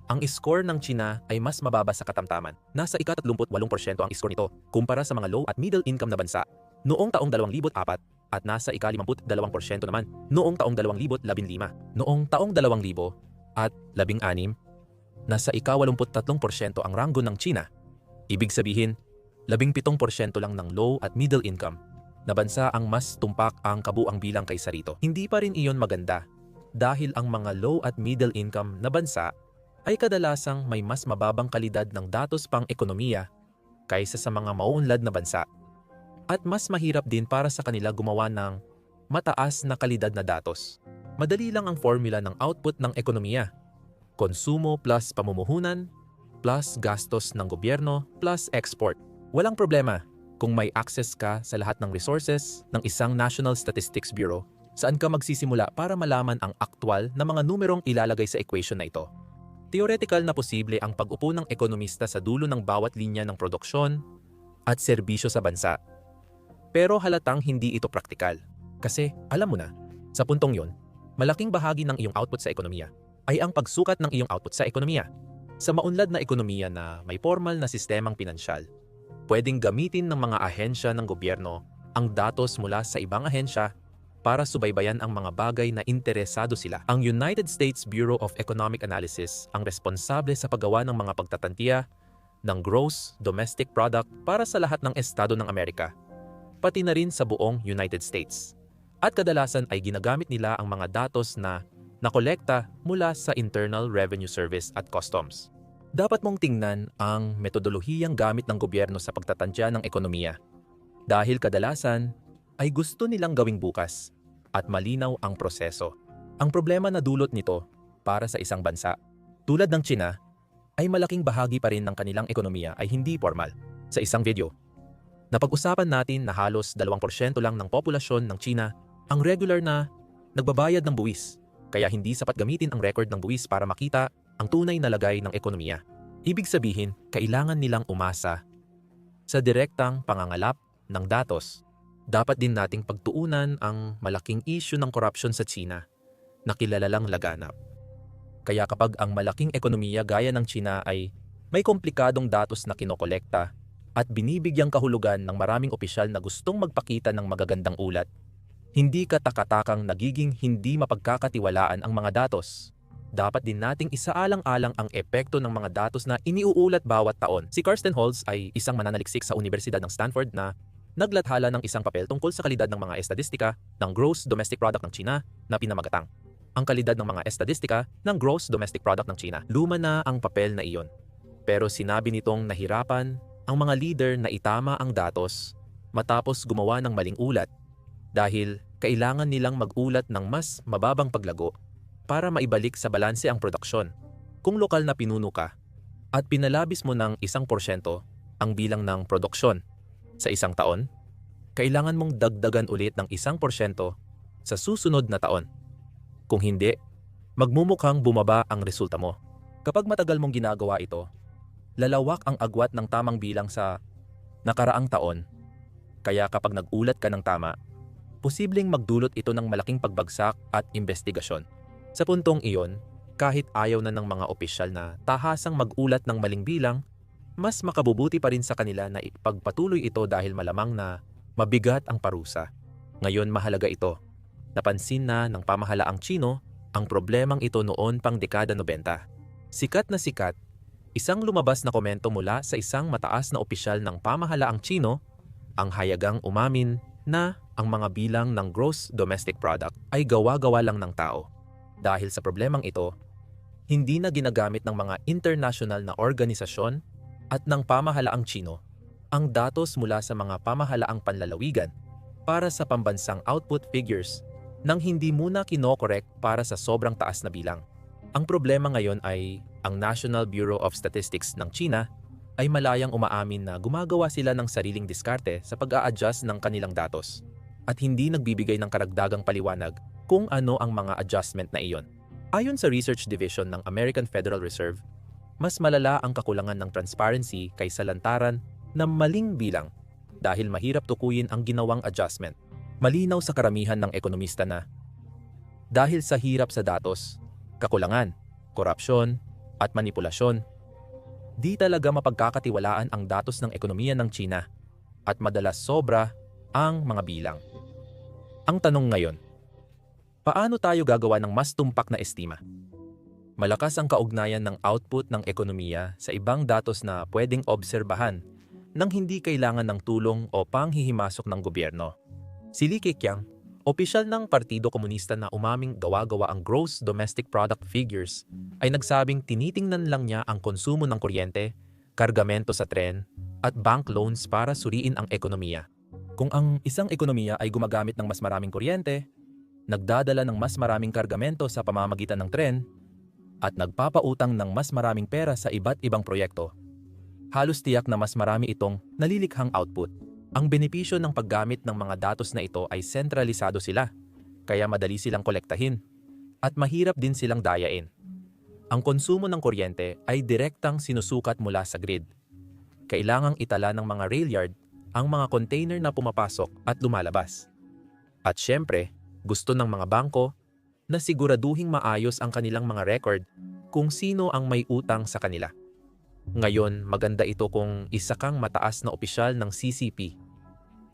ang score ng China ay mas mababa sa katamtaman. Nasa ika-38% ang score nito kumpara sa mga low at middle income na bansa noong taong 2004 at nasa ika-52% naman noong taong 2015. Noong taong 2016, nasa ika-83% ang ranggo ng China. Ibig sabihin, 17% lang ng low at middle income na bansa ang mas tumpak ang kabuang bilang kaysa rito. Hindi pa rin iyon maganda dahil ang mga low at middle income na bansa ay kadalasang may mas mababang kalidad ng datos pang-ekonomiya kaysa sa mga mauunlad na bansa. At mas mahirap din para sa kanila gumawa ng mataas na kalidad na datos. Madali lang ang formula ng output ng ekonomiya. Konsumo plus pamumuhunan plus gastos ng gobyerno plus export. Walang problema kung may access ka sa lahat ng resources ng isang National Statistics Bureau saan ka magsisimula para malaman ang aktwal na mga numerong ilalagay sa equation na ito. Theoretical na posible ang pag-upo ng ekonomista sa dulo ng bawat linya ng produksyon at serbisyo sa bansa. Pero halatang hindi ito praktikal. Kasi, alam mo na, sa puntong yon, malaking bahagi ng iyong output sa ekonomiya ay ang pagsukat ng iyong output sa ekonomiya. Sa maunlad na ekonomiya na may formal na sistemang pinansyal, pwedeng gamitin ng mga ahensya ng gobyerno ang datos mula sa ibang ahensya para subaybayan ang mga bagay na interesado sila. Ang United States Bureau of Economic Analysis ang responsable sa paggawa ng mga pagtatantiya ng gross domestic product para sa lahat ng estado ng Amerika, pati na rin sa buong United States. At kadalasan ay ginagamit nila ang mga datos na nakolekta mula sa Internal Revenue Service at Customs. Dapat mong tingnan ang metodolohiyang gamit ng gobyerno sa pagtatantya ng ekonomiya. Dahil kadalasan ay gusto nilang gawing bukas at malinaw ang proseso. Ang problema na dulot nito para sa isang bansa, tulad ng China, ay malaking bahagi pa rin ng kanilang ekonomiya ay hindi formal. Sa isang video, napag-usapan natin na halos 2% lang ng populasyon ng China ang regular na nagbabayad ng buwis, kaya hindi sapat gamitin ang record ng buwis para makita ang tunay na lagay ng ekonomiya. Ibig sabihin, kailangan nilang umasa sa direktang pangangalap ng datos. Dapat din nating pagtuunan ang malaking issue ng korupsyon sa China na kilalalang laganap. Kaya kapag ang malaking ekonomiya gaya ng China ay may komplikadong datos na kinokolekta at binibigyang kahulugan ng maraming opisyal na gustong magpakita ng magagandang ulat, hindi ka takatakang nagiging hindi mapagkakatiwalaan ang mga datos. Dapat din nating isaalang-alang ang epekto ng mga datos na iniuulat bawat taon. Si Carsten Holz ay isang mananaliksik sa Universidad ng Stanford na naglathala ng isang papel tungkol sa kalidad ng mga estadistika ng gross domestic product ng China na pinamagatang ang kalidad ng mga estadistika ng gross domestic product ng China. Luma na ang papel na iyon. Pero sinabi nitong nahirapan ang mga leader na itama ang datos matapos gumawa ng maling ulat dahil kailangan nilang mag-ulat ng mas mababang paglago para maibalik sa balanse ang produksyon. Kung lokal na pinuno ka at pinalabis mo ng 1% ang bilang ng produksyon sa isang taon, kailangan mong dagdagan ulit ng 1% sa susunod na taon. Kung hindi, magmumukhang bumaba ang resulta mo. Kapag matagal mong ginagawa ito, lalawak ang agwat ng tamang bilang sa nakaraang taon. Kaya kapag nag-ulat ka ng tama, posibleng magdulot ito ng malaking pagbagsak at investigasyon. Sa puntong iyon, kahit ayaw na ng mga opisyal na tahasang mag-ulat ng maling bilang, mas makabubuti pa rin sa kanila na ipagpatuloy ito dahil malamang na mabigat ang parusa. Ngayon mahalaga ito. Napansin na ng pamahalaang Chino ang problemang ito noon pang dekada 90. Sikat na sikat, isang lumabas na komento mula sa isang mataas na opisyal ng pamahalaang Chino ang hayagang umamin na ang mga bilang ng gross domestic product ay gawa-gawa lang ng tao. Dahil sa problemang ito, hindi na ginagamit ng mga international na organisasyon at ng pamahalaang Chino ang datos mula sa mga pamahalaang panlalawigan para sa pambansang output figures nang hindi muna kinokorek para sa sobrang taas na bilang. Ang problema ngayon ay ang National Bureau of Statistics ng China ay malayang umaamin na gumagawa sila ng sariling diskarte sa pag-a-adjust ng kanilang datos at hindi nagbibigay ng karagdagang paliwanag kung ano ang mga adjustment na iyon. Ayon sa Research Division ng American Federal Reserve, mas malala ang kakulangan ng transparency kaysa lantaran na maling bilang dahil mahirap tukuyin ang ginawang adjustment. Malinaw sa karamihan ng ekonomista na dahil sa hirap sa datos, kakulangan, korupsyon, at manipulasyon, di talaga mapagkakatiwalaan ang datos ng ekonomiya ng China at madalas sobra ang mga bilang. Ang tanong ngayon, paano tayo gagawa ng mas tumpak na estima? Malakas ang kaugnayan ng output ng ekonomiya sa ibang datos na pwedeng obserbahan nang hindi kailangan ng tulong o panghihimasok ng gobyerno. Si Li Keqiang, opisyal ng Partido Komunista na umaming gawa-gawa ang gross domestic product figures, ay nagsabing tinitingnan lang niya ang konsumo ng kuryente, kargamento sa tren, at bank loans para suriin ang ekonomiya. Kung ang isang ekonomiya ay gumagamit ng mas maraming kuryente, nagdadala ng mas maraming kargamento sa pamamagitan ng tren, at nagpapautang ng mas maraming pera sa iba't ibang proyekto, halos tiyak na mas marami itong nalilikhang output. Ang benepisyo ng paggamit ng mga datos na ito ay sentralisado sila, kaya madali silang kolektahin at mahirap din silang dayain. Ang konsumo ng kuryente ay direktang sinusukat mula sa grid. Kailangang itala ng mga rail yard ang mga container na pumapasok at lumalabas. At syempre, gusto ng mga bangko na siguraduhing maayos ang kanilang mga record kung sino ang may utang sa kanila. Ngayon, maganda ito kung isa kang mataas na opisyal ng CCP.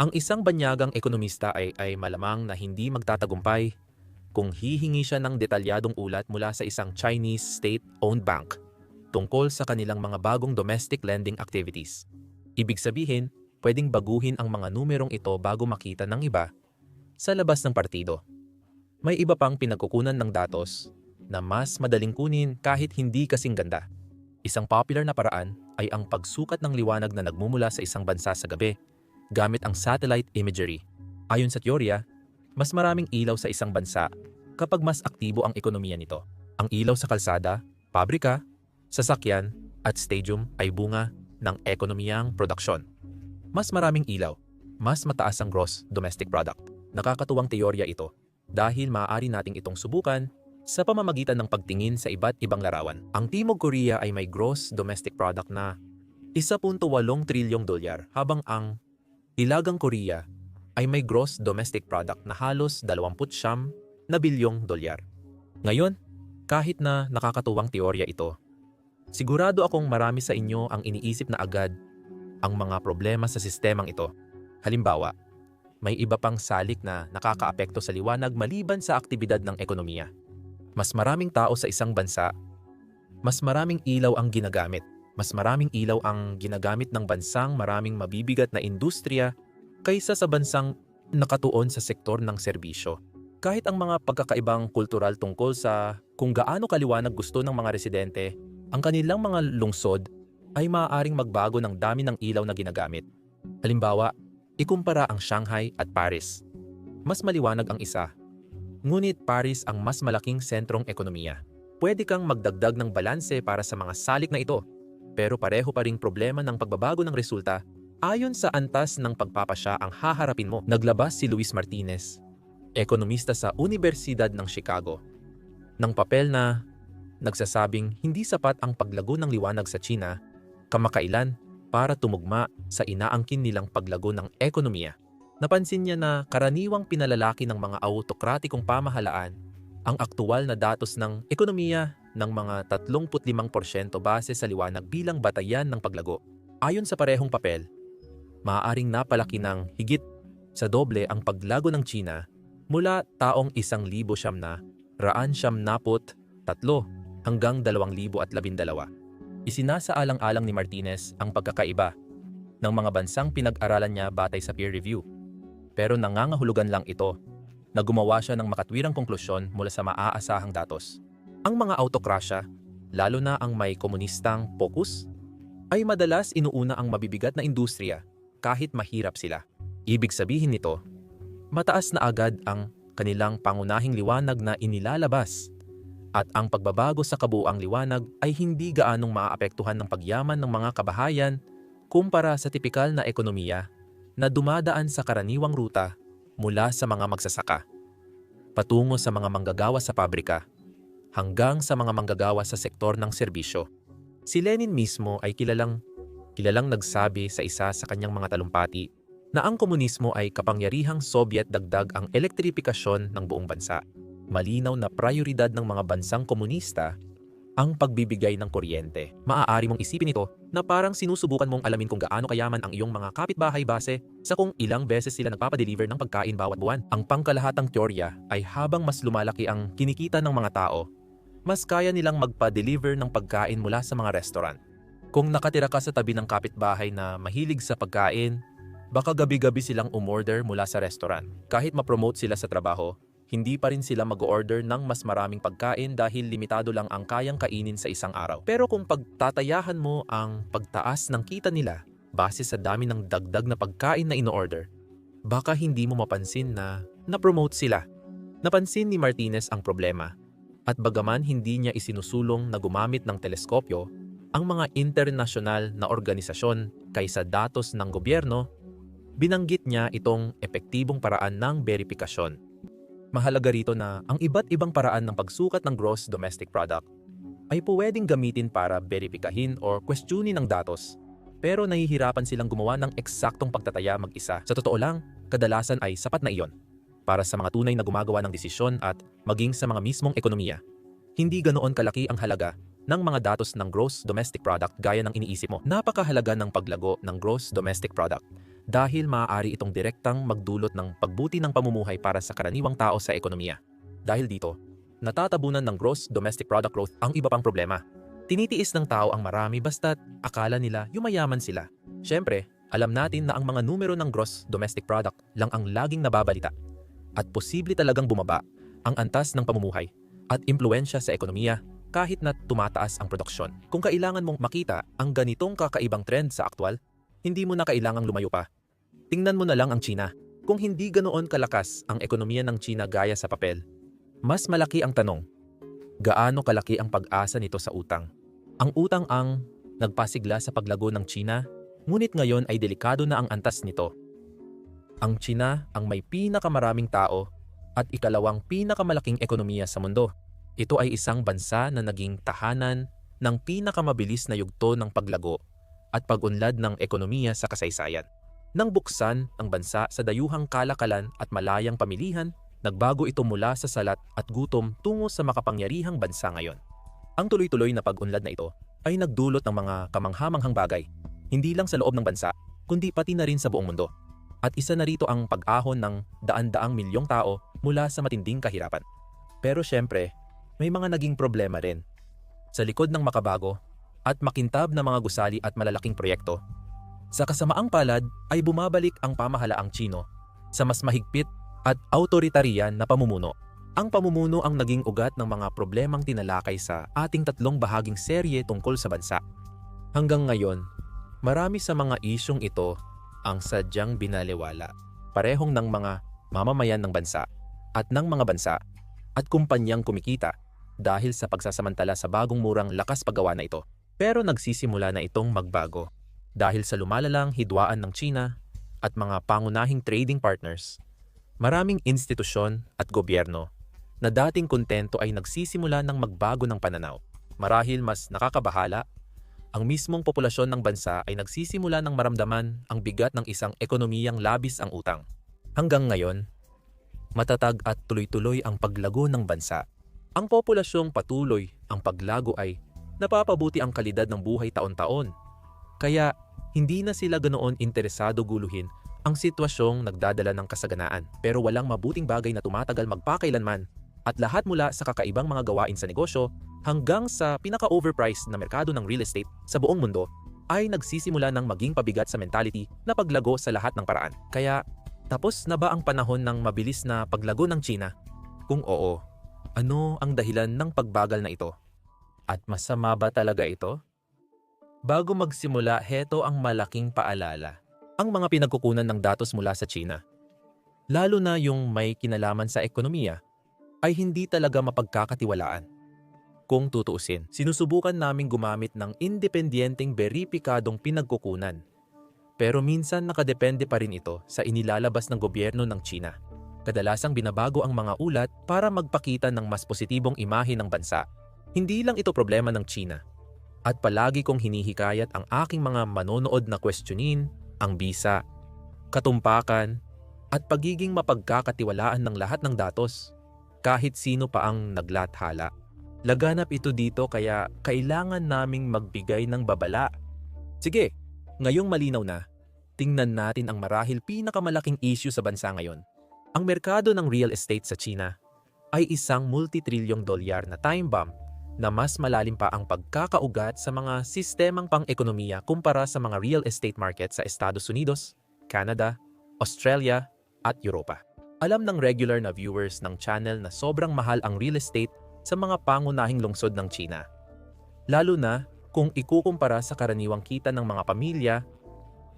Ang isang banyagang ekonomista ay malamang na hindi magtatagumpay kung hihingi siya ng detalyadong ulat mula sa isang Chinese state-owned bank tungkol sa kanilang mga bagong domestic lending activities. Ibig sabihin, pwedeng baguhin ang mga numerong ito bago makita ng iba sa labas ng partido. May iba pang pinagkukunan ng datos na mas madaling kunin kahit hindi kasing ganda. Isang popular na paraan ay ang pagsukat ng liwanag na nagmumula sa isang bansa sa gabi gamit ang satellite imagery. Ayon sa teorya, mas maraming ilaw sa isang bansa kapag mas aktibo ang ekonomiya nito. Ang ilaw sa kalsada, pabrika, sasakyan at stadium ay bunga ng ekonomiyang produksyon. Mas maraming ilaw, mas mataas ang gross domestic product. Nakakatuwang teorya ito dahil maaari nating itong subukan sa pamamagitan ng pagtingin sa iba't ibang larawan. Ang Timog Korea ay may gross domestic product na 1.8 trilyong dolyar habang ang Hilagang Korea ay may gross domestic product na halos 29 na bilyong dolyar. Ngayon, kahit na nakakatuwang teorya ito, sigurado akong marami sa inyo ang iniisip na agad ang mga problema sa sistemang ito. Halimbawa, may iba pang salik na nakakaapekto sa liwanag maliban sa aktibidad ng ekonomiya. Mas maraming tao sa isang bansa, mas maraming ilaw ang ginagamit. Mas maraming ilaw ang ginagamit ng bansang maraming mabibigat na industriya kaysa sa bansang nakatuon sa sektor ng serbisyo. Kahit ang mga pagkakaibang kultural tungkol sa kung gaano kaliwanag gusto ng mga residente, ang kanilang mga lungsod ay maaaring magbago ng dami ng ilaw na ginagamit. Halimbawa, ikumpara ang Shanghai at Paris. Mas maliwanag ang isa, ngunit Paris ang mas malaking sentrong ekonomiya. Pwede kang magdagdag ng balanse para sa mga salik na ito, pero pareho pa ring problema ng pagbabago ng resulta ayon sa antas ng pagpapasya ang haharapin mo. Naglabas si Luis Martinez, ekonomista sa Universidad ng Chicago, ng papel na nagsasabing hindi sapat ang paglago ng liwanag sa China kamakailan para tumugma sa inaangkin nilang paglago ng ekonomiya. Napansin niya na karaniwang pinalalaki ng mga autokratikong pamahalaan ang aktual na datos ng ekonomiya ng mga 35% base sa liwanag bilang batayan ng paglago. Ayon sa parehong papel, maaaring napalaki ng higit sa doble ang paglago ng China mula taong 1973 hanggang 2012. Isinasaalang-alang ni Martinez ang pagkakaiba ng mga bansang pinag-aralan niya batay sa peer review. Pero nangangahulugan lang ito na gumawa siya ng makatwirang konklusyon mula sa maaasahang datos. Ang mga autokrasya, lalo na ang may komunistang focus, ay madalas inuuna ang mabibigat na industriya kahit mahirap sila. Ibig sabihin nito, mataas na agad ang kanilang pangunahing liwanag na inilalabas at ang pagbabago sa kabuuang liwanag ay hindi gaanong maaapektuhan ng pagyaman ng mga kabahayan kumpara sa tipikal na ekonomiya na dumadaan sa karaniwang ruta mula sa mga magsasaka, patungo sa mga manggagawa sa pabrika, hanggang sa mga manggagawa sa sektor ng serbisyo. Si Lenin mismo ay kilalang nagsabi sa isa sa kanyang mga talumpati na ang komunismo ay kapangyarihang Soviet dagdag ang elektripikasyon ng buong bansa. Malinaw na prioridad ng mga bansang komunista ang pagbibigay ng kuryente. Maaari mong isipin ito na parang sinusubukan mong alamin kung gaano kayaman ang iyong mga kapitbahay base sa kung ilang beses sila nagpapadeliver ng pagkain bawat buwan. Ang pangkalahatang teorya ay habang mas lumalaki ang kinikita ng mga tao, mas kaya nilang magpa-deliver ng pagkain mula sa mga restaurant. Kung nakatira ka sa tabi ng kapitbahay na mahilig sa pagkain, baka gabi-gabi silang umorder mula sa restaurant. Kahit ma-promote sila sa trabaho, hindi pa rin sila mag-order ng mas maraming pagkain dahil limitado lang ang kayang kainin sa isang araw. Pero kung pagtatayahan mo ang pagtaas ng kita nila base sa dami ng dagdag na pagkain na ino-order, baka hindi mo mapansin na na-promote sila. Napansin ni Martinez ang problema, at bagaman hindi niya isinusulong na gumamit ng teleskopyo ang mga internasyonal na organisasyon kaysa datos ng gobyerno, binanggit niya itong epektibong paraan ng beripikasyon. Mahalaga rito na ang iba't ibang paraan ng pagsukat ng gross domestic product ay pwedeng gamitin para beripikahin o questionin ang datos, pero nahihirapan silang gumawa ng eksaktong pagtataya mag-isa. Sa totoo lang, kadalasan ay sapat na iyon para sa mga tunay na gumagawa ng desisyon at maging sa mga mismong ekonomiya. Hindi ganoon kalaki ang halaga ng mga datos ng gross domestic product gaya ng iniisip mo. Napakahalaga ng paglago ng gross domestic product dahil maaari itong direktang magdulot ng pagbuti ng pamumuhay para sa karaniwang tao sa ekonomiya. Dahil dito, natatabunan ng gross domestic product growth ang iba pang problema. Tinitiis ng tao ang marami basta't akala nila yumayaman sila. Siyempre, alam natin na ang mga numero ng gross domestic product lang ang laging nababalita. At posible talagang bumaba ang antas ng pamumuhay at impluensya sa ekonomiya kahit na tumataas ang produksyon. Kung kailangan mong makita ang ganitong kakaibang trend sa aktwal, hindi mo na kailangang lumayo pa. Tingnan mo na lang ang China. Kung hindi ganoon kalakas ang ekonomiya ng China gaya sa papel, mas malaki ang tanong, gaano kalaki ang pag-asa nito sa utang? Ang utang ang nagpasigla sa paglago ng China, ngunit ngayon ay delikado na ang antas nito. Ang China ang may pinakamaraming tao at ikalawang pinakamalaking ekonomiya sa mundo. Ito ay isang bansa na naging tahanan ng pinakamabilis na yugto ng paglago at pag-unlad ng ekonomiya sa kasaysayan. Nang buksan ang bansa sa dayuhang kalakalan at malayang pamilihan, nagbago ito mula sa salat at gutom tungo sa makapangyarihang bansa ngayon. Ang tuloy-tuloy na pag-unlad na ito ay nagdulot ng mga kamanghamanghang bagay, hindi lang sa loob ng bansa, kundi pati na rin sa buong mundo. At isa na rito ang pag-ahon ng daan-daang milyong tao mula sa matinding kahirapan. Pero syempre, may mga naging problema rin. Sa likod ng makabago at makintab na mga gusali at malalaking proyekto, sa kasamaang palad ay bumabalik ang pamahalaang Tsino sa mas mahigpit at autoritarian na pamumuno. Ang pamumuno ang naging ugat ng mga problemang tinalakay sa ating tatlong bahaging serye tungkol sa bansa. Hanggang ngayon, marami sa mga isyong ito ang sadyang binaliwala, parehong ng mga mamamayan ng bansa at ng mga bansa at kumpanyang kumikita dahil sa pagsasamantala sa bagong murang lakas paggawa na ito. Pero nagsisimula na itong magbago dahil sa lumalalang hidwaan ng China at mga pangunahing trading partners. Maraming institusyon at gobyerno na dating kontento ay nagsisimula ng magbago ng pananaw. Marahil mas nakakabahala, ang mismong populasyon ng bansa ay nagsisimula ng maramdaman ang bigat ng isang ekonomiyang labis ang utang. Hanggang ngayon, matatag at tuloy-tuloy ang paglago ng bansa. Ang populasyong patuloy ang paglago ay napapabuti ang kalidad ng buhay taon-taon. Kaya hindi na sila ganoon interesado guluhin ang sitwasyong nagdadala ng kasaganaan, pero walang mabuting bagay na tumatagal magpakailanman at lahat mula sa kakaibang mga gawain sa negosyo hanggang sa pinaka-overpriced na merkado ng real estate sa buong mundo ay nagsisimula ng maging pabigat sa mentality na paglago sa lahat ng paraan. Kaya tapos na ba ang panahon ng mabilis na paglago ng China? Kung oo, ano ang dahilan ng pagbagal na ito? At masama ba talaga ito? Bago magsimula, heto ang malaking paalala. Ang mga pinagkukunan ng datos mula sa China, lalo na yung may kinalaman sa ekonomiya, ay hindi talaga mapagkakatiwalaan. Kung tutuusin, sinusubukan naming gumamit ng independenteng beripikadong pinagkukunan. Pero minsan nakadepende pa rin ito sa inilalabas ng gobyerno ng China. Kadalasang binabago ang mga ulat para magpakita ng mas positibong imahe ng bansa. Hindi lang ito problema ng China. At palagi kong hinihikayat ang aking mga manonood na questionin ang bisa, katumpakan, at pagiging mapagkakatiwalaan ng lahat ng datos, kahit sino pa ang naglathala. Laganap ito dito kaya kailangan naming magbigay ng babala. Sige, ngayong malinaw na, tingnan natin ang marahil pinakamalaking issue sa bansa ngayon. Ang merkado ng real estate sa China ay isang multi-trilyong dolyar na time bomb na mas malalim pa ang pagkakaugat sa mga sistemang pang-ekonomiya kumpara sa mga real estate market sa Estados Unidos, Canada, Australia, at Europa. Alam ng regular na viewers ng channel na sobrang mahal ang real estate sa mga pangunahing lungsod ng China. Lalo na kung ikukumpara sa karaniwang kita ng mga pamilya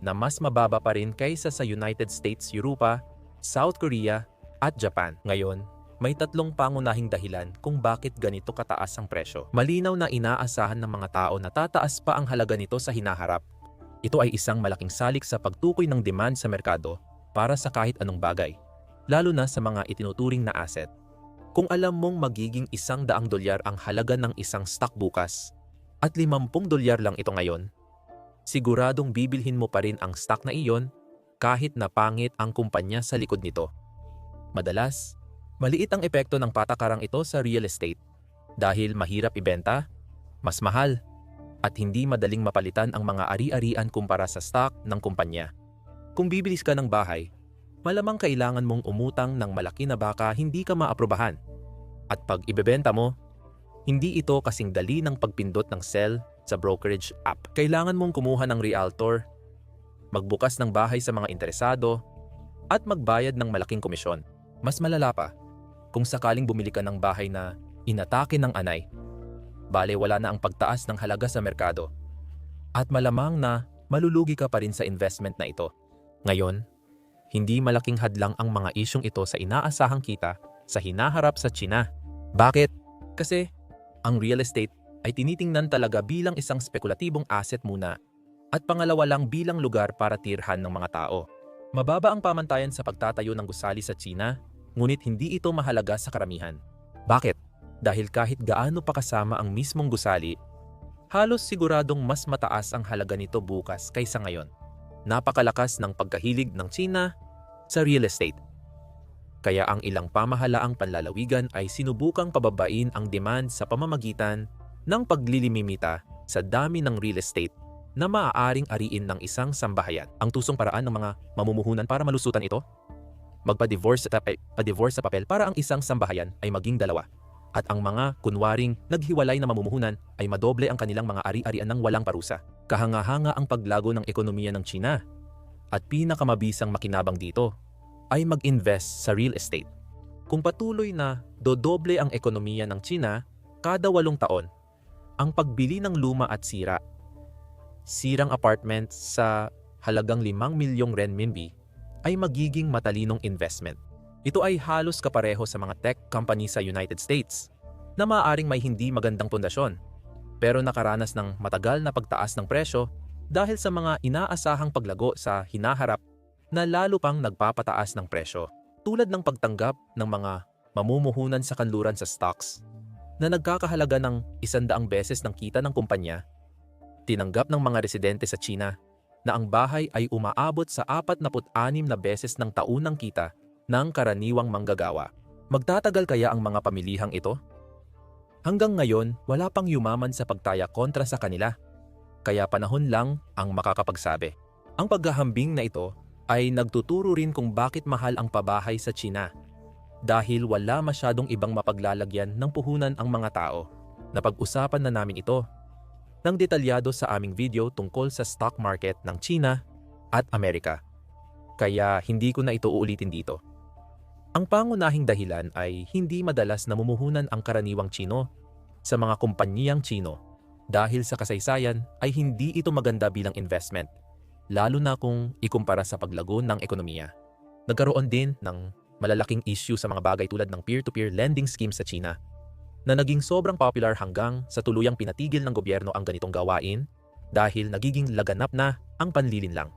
na mas mababa pa rin kaysa sa United States, Europa, South Korea, at Japan. Ngayon, May tatlong pangunahing dahilan kung bakit ganito kataas ang presyo. Malinaw na inaasahan ng mga tao na tataas pa ang halaga nito sa hinaharap. Ito ay isang malaking salik sa pagtukoy ng demand sa merkado para sa kahit anong bagay, lalo na sa mga itinuturing na asset. Kung alam mong magiging $100 ang halaga ng isang stock bukas at $50 lang ito ngayon, siguradong bibilhin mo pa rin ang stock na iyon kahit na pangit ang kumpanya sa likod nito. Madalas, maliit ang epekto ng patakarang ito sa real estate dahil mahirap ibenta, mas mahal, at hindi madaling mapalitan ang mga ari-arian kumpara sa stock ng kumpanya. Kung bibilis ka ng bahay, malamang kailangan mong umutang ng malaki na baka hindi ka maaprubahan. At pag ibebenta mo, hindi ito kasing dali ng pagpindot ng sell sa brokerage app. Kailangan mong kumuha ng realtor, magbukas ng bahay sa mga interesado, at magbayad ng malaking komisyon. Mas malala pa, kung sakaling bumili ka ng bahay na inatake ng anay, bale wala na ang pagtaas ng halaga sa merkado. At malamang na malulugi ka pa rin sa investment na ito. Ngayon, hindi malaking hadlang ang mga isyong ito sa inaasahang kita sa hinaharap sa China. Bakit? Kasi ang real estate ay tinitingnan talaga bilang isang spekulatibong asset muna at pangalawa lang bilang lugar para tirhan ng mga tao. Mababa ang pamantayan sa pagtatayo ng gusali sa China, ngunit hindi ito mahalaga sa karamihan. Bakit? Dahil kahit gaano pa kasama ang mismong gusali, halos siguradong mas mataas ang halaga nito bukas kaysa ngayon. Napakalakas ng pagkahilig ng China sa real estate. Kaya ang ilang pamahalaang panlalawigan ay sinubukang pababain ang demand sa pamamagitan ng paglilimimita sa dami ng real estate na maaaring ariin ng isang sambahayan. Ang tusong paraan ng mga mamumuhunan para malusutan ito? Magpa-divorce sa papel para ang isang sambahayan ay maging dalawa. At ang mga kunwaring naghiwalay na mamumuhunan ay madoble ang kanilang mga ari-arian ng walang parusa. Kahanga-hanga ang paglago ng ekonomiya ng China. At pinakamabisang makinabang dito ay mag-invest sa real estate. Kung patuloy na dodoble ang ekonomiya ng China kada 8 taon, ang pagbili ng luma at sirang apartment sa halagang 5 milyong renminbi ay magiging matalinong investment. Ito ay halos kapareho sa mga tech company sa United States na maaaring may hindi magandang pundasyon pero nakaranas ng matagal na pagtaas ng presyo dahil sa mga inaasahang paglago sa hinaharap na lalo pang nagpapataas ng presyo. Tulad ng pagtanggap ng mga mamumuhunan sa kanluran sa stocks na nagkakahalaga ng 100 beses ng kita ng kumpanya, tinanggap ng mga residente sa China na ang bahay ay umaabot sa 46 na beses ng taunang kita ng karaniwang manggagawa. Magtatagal kaya ang mga pamilihang ito? Hanggang ngayon, wala pang yumaman sa pagtaya kontra sa kanila. Kaya panahon lang ang makakapagsabi. Ang paghahambing na ito ay nagtuturo rin kung bakit mahal ang pabahay sa China. Dahil wala masyadong ibang mapaglalagyan ng puhunan ang mga tao. Napag-usapan na namin ito ng detalyado sa aming video tungkol sa stock market ng China at Amerika. Kaya hindi ko na ito uulitin dito. Ang pangunahing dahilan ay hindi madalas namumuhunan ang karaniwang Chino sa mga kumpanyang Chino dahil sa kasaysayan ay hindi ito maganda bilang investment, lalo na kung ikumpara sa paglago ng ekonomiya. Nagkaroon din ng malalaking issue sa mga bagay tulad ng peer-to-peer lending scheme sa China na naging sobrang popular hanggang sa tuluyang pinatigil ng gobyerno ang ganitong gawain dahil nagiging laganap na ang panlilinlang.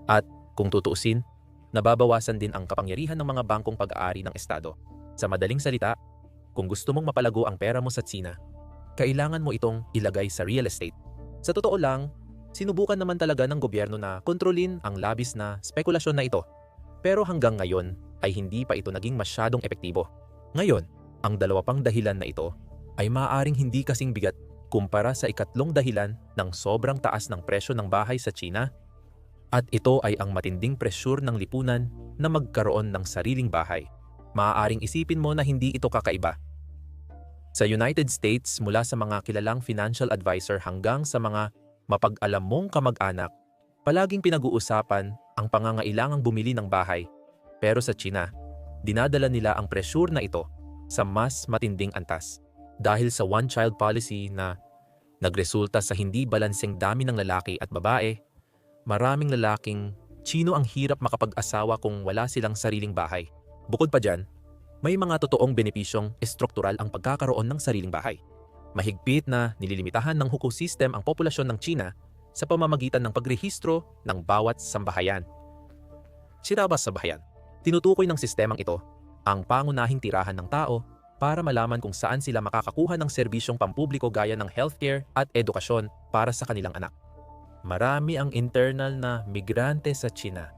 At kung tutuusin, nababawasan din ang kapangyarihan ng mga bangkong pag-aari ng estado. Sa madaling salita, kung gusto mong mapalago ang pera mo sa China, kailangan mo itong ilagay sa real estate. Sa totoo lang, sinubukan naman talaga ng gobyerno na kontrolin ang labis na spekulasyon na ito. Pero hanggang ngayon ay hindi pa ito naging masyadong epektibo. Ngayon, ang dalawa pang dahilan na ito ay maaaring hindi kasing bigat kumpara sa ikatlong dahilan ng sobrang taas ng presyo ng bahay sa China. At ito ay ang matinding presyur ng lipunan na magkaroon ng sariling bahay. Maaaring isipin mo na hindi ito kakaiba. Sa United States, mula sa mga kilalang financial advisor hanggang sa mga mapag-alam mong kamag-anak, palaging pinag-uusapan ang pangangailangang bumili ng bahay. Pero sa China, dinadala nila ang presyur na ito sa mas matinding antas. Dahil sa one-child policy na nagresulta sa hindi balanseng dami ng lalaki at babae, maraming lalaking Chino ang hirap makapag-asawa kung wala silang sariling bahay. Bukod pa dyan, May mga totoong benepisyong estruktural ang pagkakaroon ng sariling bahay. Mahigpit na nililimitahan ng hukom system ang populasyon ng China sa pamamagitan ng pagrehistro ng bawat sambahayan. Sirabas sa bahayan. Tinutukoy ng sistemang ito ang pangunahing tirahan ng tao para malaman kung saan sila makakakuha ng serbisyong pampubliko gaya ng healthcare at edukasyon para sa kanilang anak. Marami ang internal na migrante sa China.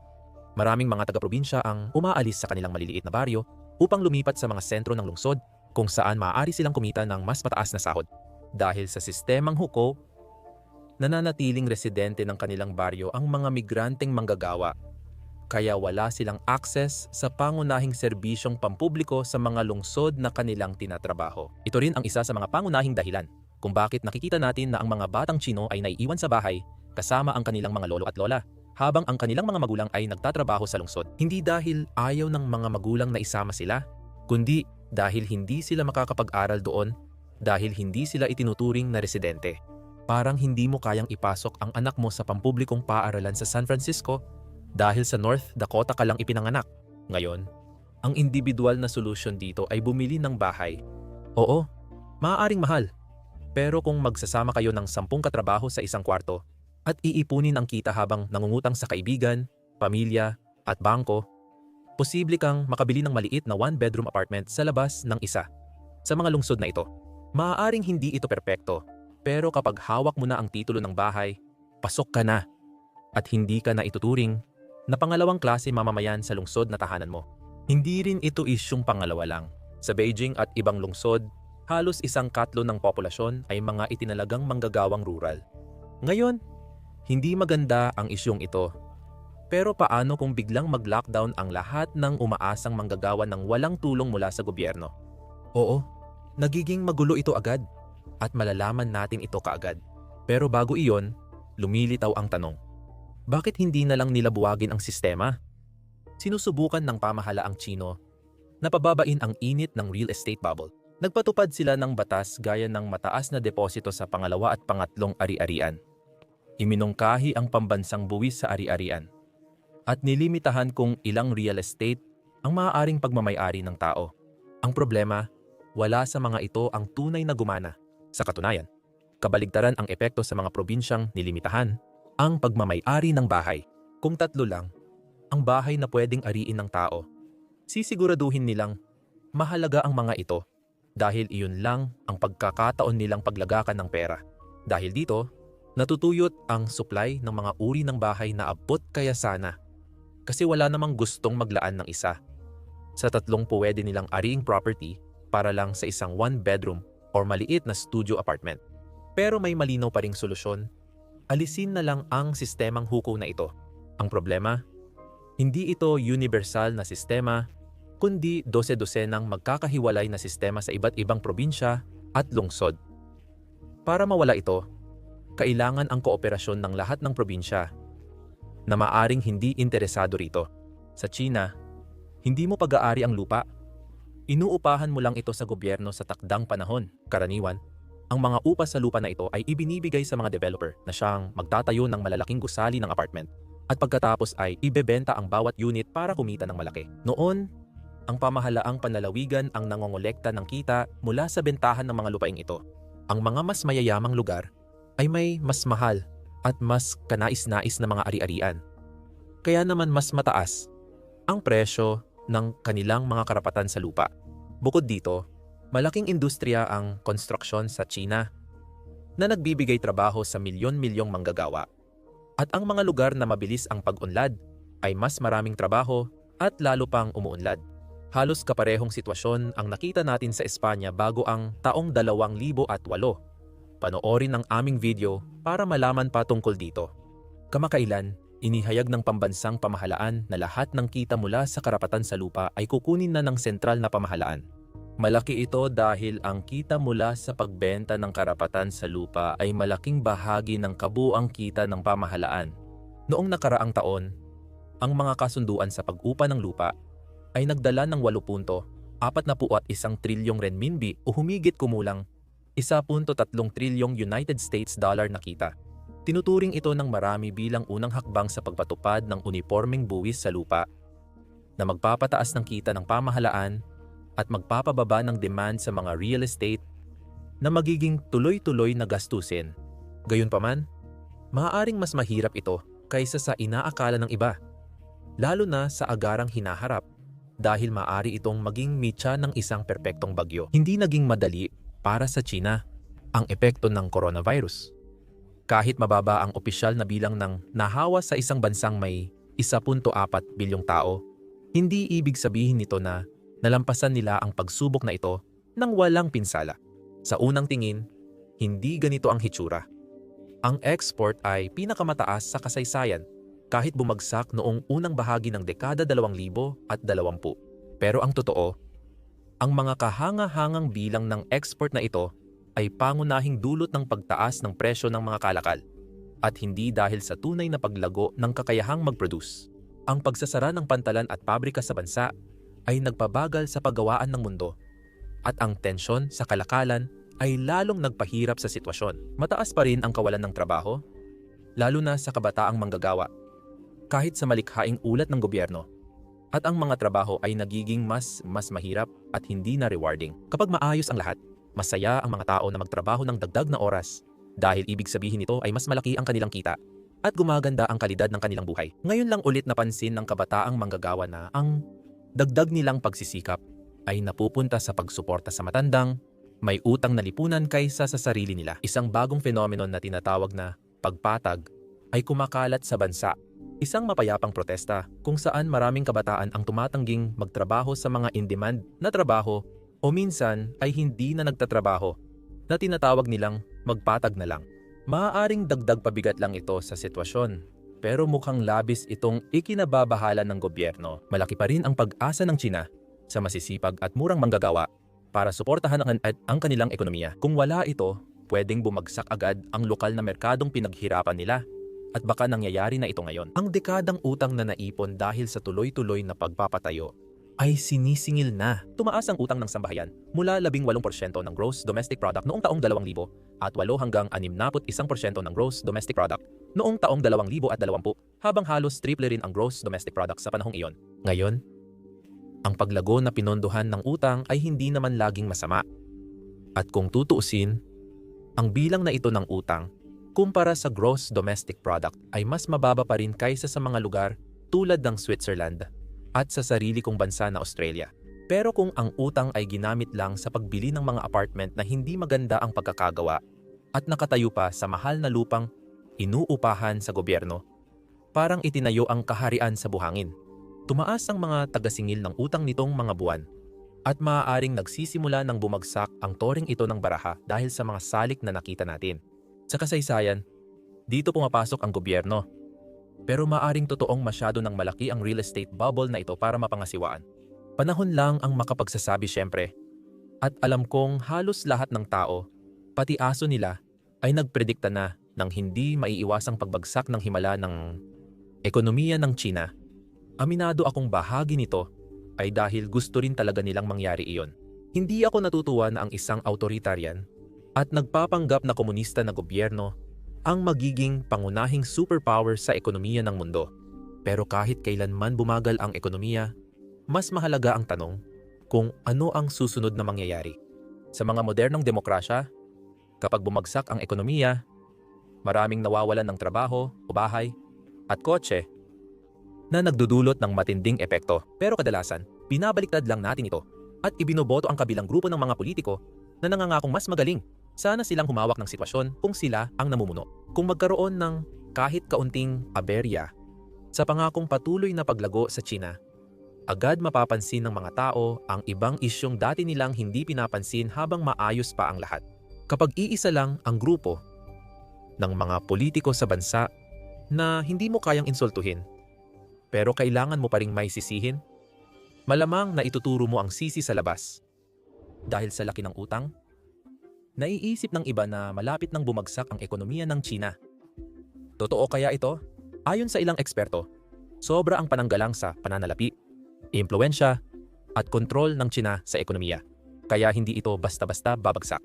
Maraming mga taga-probinsya ang umaalis sa kanilang maliliit na baryo upang lumipat sa mga sentro ng lungsod kung saan maaari silang kumita ng mas mataas na sahod. Dahil sa sistemang hukom, nananatiling residente ng kanilang baryo ang mga migranteng manggagawa. Kaya wala silang access sa pangunahing serbisyong pampubliko sa mga lungsod na kanilang tinatrabaho. Ito rin ang isa sa mga pangunahing dahilan kung bakit nakikita natin na ang mga batang Chino ay naiiwan sa bahay kasama ang kanilang mga lolo at lola, habang ang kanilang mga magulang ay nagtatrabaho sa lungsod. Hindi dahil ayaw ng mga magulang na isama sila, kundi dahil hindi sila makakapag-aral doon, dahil hindi sila itinuturing na residente. Parang hindi mo kayang ipasok ang anak mo sa pampublikong paaralan sa San Francisco dahil sa North Dakota ka lang ipinanganak. Ngayon, ang individual na solusyon dito ay bumili ng bahay. Oo, maaaring mahal. Pero kung magsasama kayo ng 10 katrabaho sa isang kwarto at iipunin ang kita habang nangungutang sa kaibigan, pamilya at bangko, posible kang makabili ng maliit na 1-bedroom apartment sa labas ng isa. Sa mga lungsod na ito, maaaring hindi ito perpekto, pero kapag hawak mo na ang titulo ng bahay, pasok ka na at hindi ka na ituturing na pangalawang klase mamamayan sa lungsod na tahanan mo. Hindi rin ito isyung pangalawa lang. Sa Beijing at ibang lungsod, halos 1/4 ng populasyon ay mga itinalagang manggagawang rural. Ngayon, hindi maganda ang isyung ito. Pero paano kung biglang mag-lockdown ang lahat ng umaasang manggagawa ng walang tulong mula sa gobyerno? Oo, nagiging magulo ito agad at malalaman natin ito kaagad. Pero bago iyon, lumilitaw ang tanong. Bakit hindi na lang nila buwagin ang sistema? Sinusubukan ng pamahalaang Chino na pababain ang init ng real estate bubble. Nagpatupad sila ng batas gaya ng mataas na deposito sa pangalawa at pangatlong ari-arian. Iminungkahi ang pambansang buwis sa ari-arian. At nilimitahan kung ilang real estate ang maaaring pagmamay-ari ng tao. Ang problema, wala sa mga ito ang tunay na gumana. Sa katunayan, kabaligtaran ang epekto sa mga probinsyang nilimitahan ang pagmamay-ari ng bahay. Kung 3 lang ang bahay na pwedeng ariin ng tao, sisiguraduhin nilang mahalaga ang mga ito dahil iyon lang ang pagkakataon nilang paglagakan ng pera. Dahil dito, natutuyot ang supply ng mga uri ng bahay na abot kaya sana. Kasi wala namang gustong maglaan ng isa sa 3 pwede nilang ariing property para lang sa isang 1-bedroom or maliit na studio apartment. Pero may malinaw pa ring solusyon. Alisin na lang ang sistemang hukom na ito. Ang problema, hindi ito universal na sistema, kundi 12-dosenang magkakahiwalay na sistema sa iba't ibang probinsya at lungsod. Para mawala ito, kailangan ang kooperasyon ng lahat ng probinsya na maaring hindi interesado rito. Sa China, hindi mo pag-aari ang lupa. Inuupahan mo lang ito sa gobyerno sa takdang panahon. Karaniwan, ang mga upa sa lupa na ito ay ibinibigay sa mga developer na siyang magtatayo ng malalaking gusali ng apartment at pagkatapos ay ibebenta ang bawat unit para kumita ng malaki. Noon, ang pamahalaang panlalawigan ang nangongolekta ng kita mula sa bentahan ng mga lupaing ito. Ang mga mas mayayamang lugar ay may mas mahal at mas kanais-nais na mga ari-arian. Kaya naman mas mataas ang presyo ng kanilang mga karapatan sa lupa. Bukod dito, malaking industriya ang konstruksyon sa China na nagbibigay trabaho sa milyon-milyong manggagawa. At ang mga lugar na mabilis ang pag-unlad ay mas maraming trabaho at lalo pang umuunlad. Halos kaparehong sitwasyon ang nakita natin sa Espanya bago ang taong 2008. Panoorin ang aming video para malaman pa tungkol dito. Kamakailan, inihayag ng pambansang pamahalaan na lahat ng kita mula sa karapatan sa lupa ay kukunin na ng sentral na pamahalaan. Malaki ito dahil ang kita mula sa pagbenta ng karapatan sa lupa ay malaking bahagi ng kabuuang kita ng pamahalaan. Noong nakaraang taon, ang mga kasunduan sa pag-upa ng lupa ay nagdala ng 8.41 trilyong renminbi o humigit kumulang 1.3 trilyong United States dollar na kita. Tinuturing ito ng marami bilang unang hakbang sa pagpatupad ng unipormeng buwis sa lupa na magpapataas ng kita ng pamahalaan at magpapababa ng demand sa mga real estate na magiging tuloy-tuloy na gastusin. Gayunpaman, maaaring mas mahirap ito kaysa sa inaakala ng iba, lalo na sa agarang hinaharap dahil maaari itong maging mitya ng isang perpektong bagyo. Hindi naging madali para sa China ang epekto ng coronavirus. Kahit mababa ang opisyal na bilang ng nahawa sa isang bansang may 1.4 bilyong tao, hindi ibig sabihin nito na nalampasan nila ang pagsubok na ito nang walang pinsala. Sa unang tingin, hindi ganito ang hitsura. Ang export ay pinakamataas sa kasaysayan kahit bumagsak noong unang bahagi ng dekada 2020. Pero ang totoo, ang mga kahanga-hangang bilang ng export na ito ay pangunahing dulot ng pagtaas ng presyo ng mga kalakal at hindi dahil sa tunay na paglago ng kakayahang mag-produce. Ang pagsasara ng pantalan at pabrika sa bansa ay nagpabagal sa paggawaan ng mundo at ang tensyon sa kalakalan ay lalong nagpahirap sa sitwasyon. Mataas pa rin ang kawalan ng trabaho, lalo na sa kabataang manggagawa, kahit sa malikhaing ulat ng gobyerno. At ang mga trabaho ay nagiging mas mahirap at hindi na rewarding. Kapag maayos ang lahat, masaya ang mga tao na magtrabaho ng dagdag na oras dahil ibig sabihin nito ay mas malaki ang kanilang kita at gumaganda ang kalidad ng kanilang buhay. Ngayon lang ulit napansin ng kabataang manggagawa na ang dagdag nilang pagsisikap ay napupunta sa pagsuporta sa matandang may utang na lipunan kaysa sa sarili nila. Isang bagong phenomenon na tinatawag na pagpatag ay kumakalat sa bansa. Isang mapayapang protesta kung saan maraming kabataan ang tumatangging magtrabaho sa mga in-demand na trabaho o minsan ay hindi na nagtatrabaho na tinatawag nilang magpatag na lang. Maaaring dagdag pabigat lang ito sa sitwasyon, pero mukhang labis itong ikinababahala ng gobyerno. Malaki pa rin ang pag-asa ng China sa masisipag at murang manggagawa para suportahan ang kanilang ekonomiya. Kung wala ito, pwedeng bumagsak agad ang lokal na merkadong pinaghirapan nila at baka nangyayari na ito ngayon. Ang dekadang utang na naipon dahil sa tuloy-tuloy na pagpapatayo ay sinisingil na. Tumaas ang utang ng sambahayan mula 18% ng gross domestic product noong taong 2000 at 8 hanggang 61% ng gross domestic product noong taong 2020 habang halos triple rin ang gross domestic product sa panahong iyon. Ngayon, ang paglago na pinondohan ng utang ay hindi naman laging masama. At kung tutuusin, ang bilang na ito ng utang kumpara sa gross domestic product ay mas mababa pa rin kaysa sa mga lugar tulad ng Switzerland at sa sarili kong bansa na Australia. Pero kung ang utang ay ginamit lang sa pagbili ng mga apartment na hindi maganda ang pagkakagawa at nakatayo pa sa mahal na lupang inuupahan sa gobyerno, parang itinayo ang kaharian sa buhangin. Tumaas ang mga tagasingil ng utang nitong mga buwan at maaaring nagsisimula ng bumagsak ang toring ito ng baraha dahil sa mga salik na nakita natin. Sa kasaysayan, dito pumapasok ang gobyerno. Pero maaaring totoong masyado ng malaki ang real estate bubble na ito para mapangasiwaan. Panahon lang ang makapagsasabi syempre. At alam kong halos lahat ng tao, pati aso nila, ay nagpredikta na ng hindi maiiwasang pagbagsak ng himala ng ekonomiya ng China. Aminado akong bahagi nito ay dahil gusto rin talaga nilang mangyari iyon. Hindi ako natutuwa na ang isang authoritarian at nagpapanggap na komunista na gobyerno ang magiging pangunahing superpower sa ekonomiya ng mundo. Pero kahit kailanman bumagal ang ekonomiya, mas mahalaga ang tanong kung ano ang susunod na mangyayari. Sa mga modernong demokrasya, kapag bumagsak ang ekonomiya, maraming nawawalan ng trabaho o bahay at kotse na nagdudulot ng matinding epekto. Pero kadalasan, binabaliktad lang natin ito at ibinoboto ang kabilang grupo ng mga politiko na nangangakong mas magaling. Sana silang humawak ng sitwasyon kung sila ang namumuno. Kung magkaroon ng kahit kaunting aberya sa pangakong patuloy na paglago sa China, agad mapapansin ng mga tao ang ibang isyong dati nilang hindi pinapansin habang maayos pa ang lahat. Kapag iisa lang ang grupo ng mga politiko sa bansa na hindi mo kayang insultuhin, pero kailangan mo pa ring may sisihin, malamang na ituturo mo ang sisi sa labas. Dahil sa laki ng utang, naiisip ng iba na malapit nang bumagsak ang ekonomiya ng China. Totoo kaya ito? Ayon sa ilang eksperto, sobra ang pananggalang sa pananalapi, impluwensya, at kontrol ng China sa ekonomiya. Kaya hindi ito basta-basta babagsak.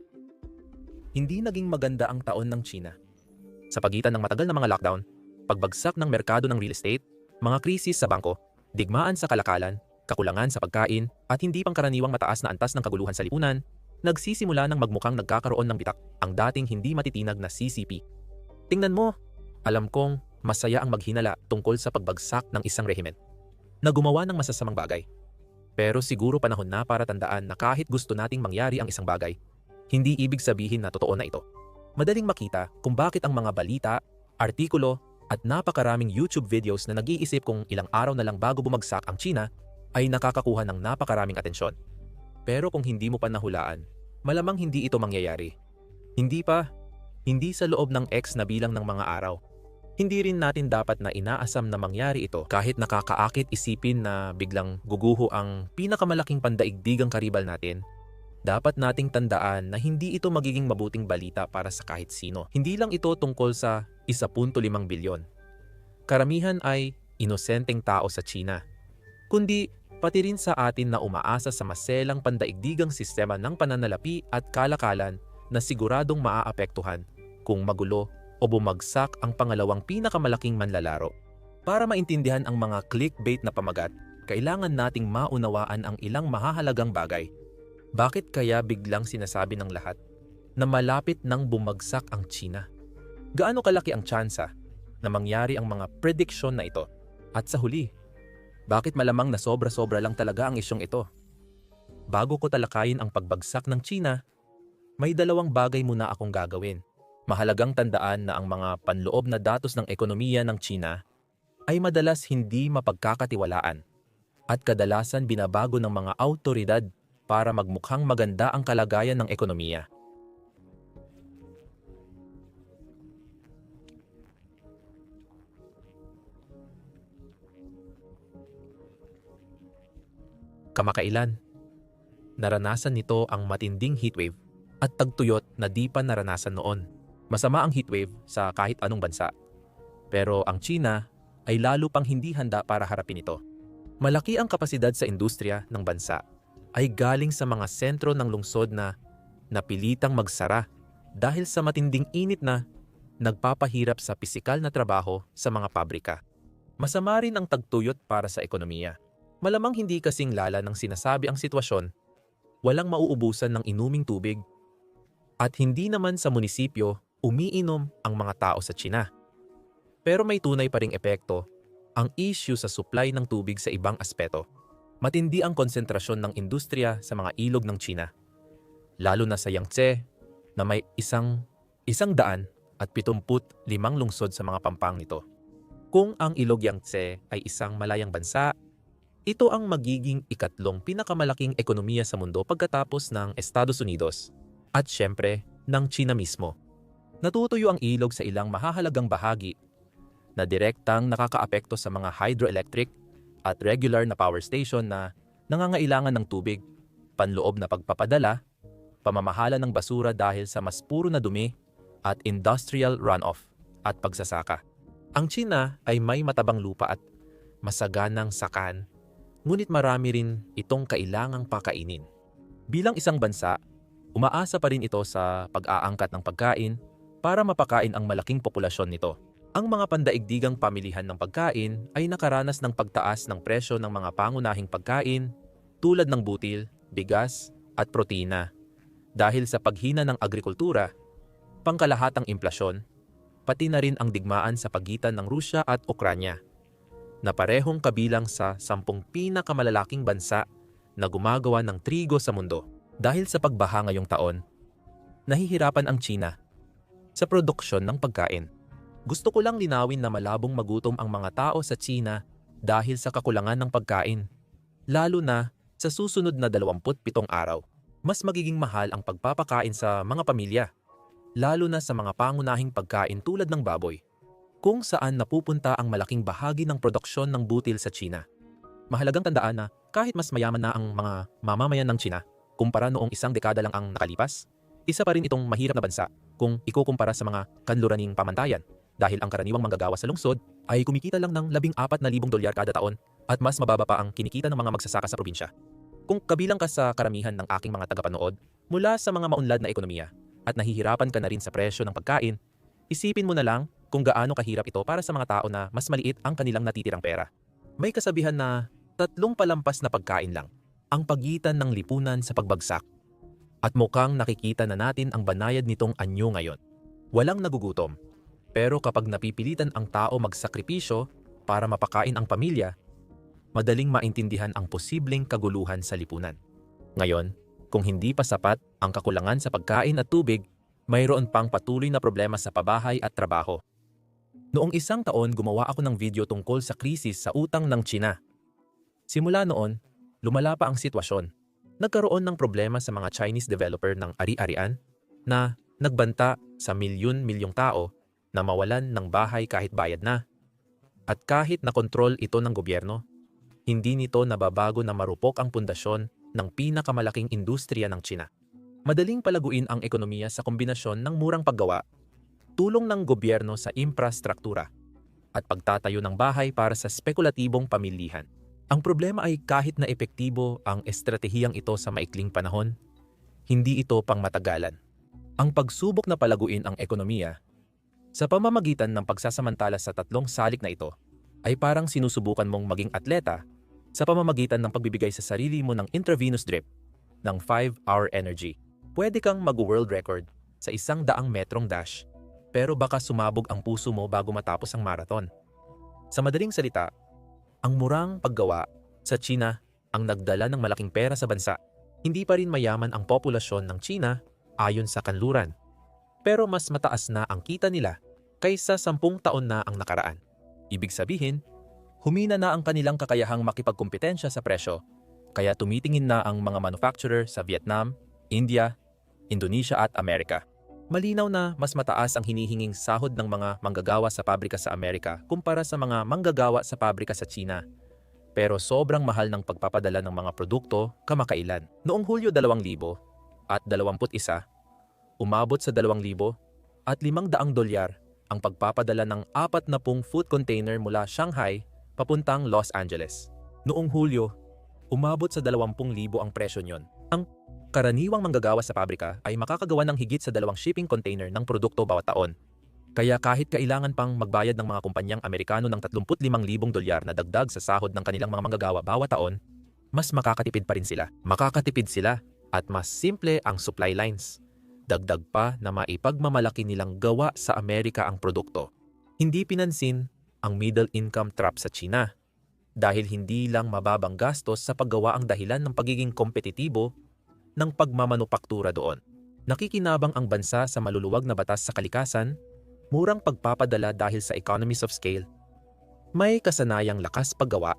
Hindi naging maganda ang taon ng China. Sa pagitan ng matagal na mga lockdown, pagbagsak ng merkado ng real estate, mga krisis sa bangko, digmaan sa kalakalan, kakulangan sa pagkain, at hindi pangkaraniwang mataas na antas ng kaguluhan sa lipunan, nagsisimula ng magmukhang nagkakaroon ng bitak ang dating hindi matitinag na CCP. Tingnan mo, alam kong masaya ang maghinala tungkol sa pagbagsak ng isang rehimen na gumawa ng masasamang bagay. Pero siguro panahon na para tandaan na kahit gusto nating mangyari ang isang bagay, hindi ibig sabihin na totoo na ito. Madaling makita kung bakit ang mga balita, artikulo, at napakaraming YouTube videos na nag-iisip kung ilang araw na lang bago bumagsak ang China ay nakakakuha ng napakaraming atensyon. Pero kung hindi mo pa nahulaan, malamang hindi ito mangyayari. Hindi pa. Hindi sa loob ng X na bilang ng mga araw. Hindi rin natin dapat na inaasam na mangyari ito kahit nakakaakit isipin na biglang guguho ang pinakamalaking pandaigdigang karibal natin. Dapat nating tandaan na hindi ito magiging mabuting balita para sa kahit sino. Hindi lang ito tungkol sa 1.5 bilyon. Karamihan ay inosenteng tao sa China, kundi pati rin sa atin na umaasa sa maselang pandaigdigang sistema ng pananalapi at kalakalan na siguradong maaapektuhan kung magulo o bumagsak ang pangalawang pinakamalaking manlalaro. Para maintindihan ang mga clickbait na pamagat, kailangan nating maunawaan ang ilang mahahalagang bagay. Bakit kaya biglang sinasabi ng lahat na malapit nang bumagsak ang China? Gaano kalaki ang tsansa na mangyari ang mga prediction na ito? At sa huli, bakit malamang na sobra-sobra lang talaga ang isyong ito? Bago ko talakayin ang pagbagsak ng China, may dalawang bagay muna akong gagawin. Mahalagang tandaan na ang mga panloob na datos ng ekonomiya ng China ay madalas hindi mapagkakatiwalaan at kadalasan binabago ng mga awtoridad para magmukhang maganda ang kalagayan ng ekonomiya. Kamakailan, naranasan nito ang matinding heatwave at tagtuyot na di pa naranasan noon. Masama ang heatwave sa kahit anong bansa. Pero ang China ay lalo pang hindi handa para harapin ito. Malaki ang kapasidad sa industriya ng bansa ay galing sa mga sentro ng lungsod na napilitang magsara dahil sa matinding init na nagpapahirap sa pisikal na trabaho sa mga pabrika. Masama rin ang tagtuyot para sa ekonomiya. Malamang hindi kasing lala ng sinasabi ang sitwasyon, walang mauubusan ng inuming tubig, at hindi naman sa munisipyo umiinom ang mga tao sa China. Pero may tunay pa ring epekto ang issue sa supply ng tubig sa ibang aspeto. Matindi ang konsentrasyon ng industriya sa mga ilog ng China, lalo na sa Yangtze na may 175 lungsod sa mga pampang nito. Kung ang ilog Yangtze ay isang malayang bansa, ito ang magiging ikatlong pinakamalaking ekonomiya sa mundo pagkatapos ng Estados Unidos at syempre ng China mismo. Natutuyo ang ilog sa ilang mahahalagang bahagi na direktang nakakaapekto sa mga hydroelectric at regular na power station na nangangailangan ng tubig, panloob na pagpapadala, pamamahala ng basura dahil sa mas puro na dumi at industrial runoff at pagsasaka. Ang China ay may matabang lupa at masaganang sakan, ngunit marami rin itong kailangang pakainin. Bilang isang bansa, umaasa pa rin ito sa pag-aangkat ng pagkain para mapakain ang malaking populasyon nito. Ang mga pandaigdigang pamilihan ng pagkain ay nakaranas ng pagtaas ng presyo ng mga pangunahing pagkain tulad ng butil, bigas at protina dahil sa paghina ng agrikultura, pangkalahatang implasyon, pati na rin ang digmaan sa pagitan ng Rusya at Ukranya na parehong kabilang sa 10 pinakamalalaking bansa na gumagawa ng trigo sa mundo. Dahil sa pagbaha ngayong taon, nahihirapan ang China sa produksyon ng pagkain. Gusto ko lang linawin na malabong magutom ang mga tao sa China dahil sa kakulangan ng pagkain. Lalo na sa susunod na 27 araw, mas magiging mahal ang pagpapakain sa mga pamilya. Lalo na sa mga pangunahing pagkain tulad ng baboy, kung saan napupunta ang malaking bahagi ng produksyon ng butil sa China. Mahalagang tandaan na kahit mas mayaman na ang mga mamamayan ng China kumpara noong isang dekada lang ang nakalipas, isa pa rin itong mahirap na bansa kung ikukumpara sa mga kanluraning pamantayan. Dahil ang karaniwang manggagawa sa lungsod ay kumikita lang ng $14,000 kada taon at mas mababa pa ang kinikita ng mga magsasaka sa probinsya. Kung kabilang ka sa karamihan ng aking mga tagapanood mula sa mga maunlad na ekonomiya at nahihirapan ka na rin sa presyo ng pagkain, isipin mo na lang kung gaano kahirap ito para sa mga tao na mas maliit ang kanilang natitirang pera. May kasabihan na Tatlong palampas na pagkain lang ang pagitan ng lipunan sa pagbagsak. At mukhang nakikita na natin ang banayad nitong anyo ngayon. Walang nagugutom. Pero kapag napipilitan ang tao magsakripisyo para mapakain ang pamilya, madaling maintindihan ang posibleng kaguluhan sa lipunan. Ngayon, kung hindi pa sapat ang kakulangan sa pagkain at tubig, mayroon pang patuloy na problema sa pabahay at trabaho. Noong isang taon, gumawa ako ng video tungkol sa krisis sa utang ng Tsina. Simula noon, lumala pa ang sitwasyon. Nagkaroon ng problema sa mga Chinese developer ng ari-arian na nagbanta sa milyon-milyong tao na mawalan ng bahay kahit bayad na. At kahit nakontrol ito ng gobyerno, hindi nito nababago na marupok ang pundasyon ng pinakamalaking industriya ng Tsina. Madaling palaguin ang ekonomiya sa kombinasyon ng murang paggawa, tulong ng gobyerno sa infrastruktura, at pagtatayo ng bahay para sa spekulatibong pamilihan. Ang problema ay kahit na epektibo ang estratehiyang ito sa maikling panahon, hindi ito pang matagalan. Ang pagsubok na palaguin ang ekonomiya sa pamamagitan ng pagsasamantala sa tatlong salik na ito ay parang sinusubukan mong maging atleta sa pamamagitan ng pagbibigay sa sarili mo ng intravenous drip ng 5-hour energy. Pwede kang mag-world record sa 100 metrong dash, pero baka sumabog ang puso mo bago matapos ang marathon. Sa madaling salita, ang murang paggawa sa Tsina ang nagdala ng malaking pera sa bansa. Hindi pa rin mayaman ang populasyon ng Tsina ayon sa kanluran, pero mas mataas na ang kita nila kaysa 10 taon na ang nakaraan. Ibig sabihin, humina na ang kanilang kakayahang makipagkumpetensya sa presyo, kaya tumitingin na ang mga manufacturer sa Vietnam, India, Indonesia at Amerika. Malinaw na mas mataas ang hinihinging sahod ng mga manggagawa sa pabrika sa Amerika kumpara sa mga manggagawa sa pabrika sa Tsina. Pero sobrang mahal ng pagpapadala ng mga produkto kamakailan. Noong Hulyo 2021, umabot sa 2,000 at $500 ang pagpapadala ng 40 food container mula Shanghai papuntang Los Angeles. Noong Hulyo, umabot sa 20,000 ang presyo niyon. Ang karaniwang manggagawa sa pabrika ay makakagawa ng higit sa 2 shipping container ng produkto bawat taon. Kaya kahit kailangan pang magbayad ng mga kumpanyang Amerikano ng $35,000 na dagdag sa sahod ng kanilang mga manggagawa bawat taon, mas makakatipid pa rin sila. Makakatipid sila at mas simple ang supply lines. Dagdag pa na maipagmamalaki nilang gawa sa Amerika ang produkto. Hindi pinansin ang middle income trap sa Tsina dahil hindi lang mababang gastos sa paggawa ang dahilan ng pagiging kompetitibo ng pagmamanupaktura doon. Nakikinabang ang bansa sa maluluwag na batas sa kalikasan, murang pagpapadala dahil sa economies of scale, may kasanayang lakas paggawa,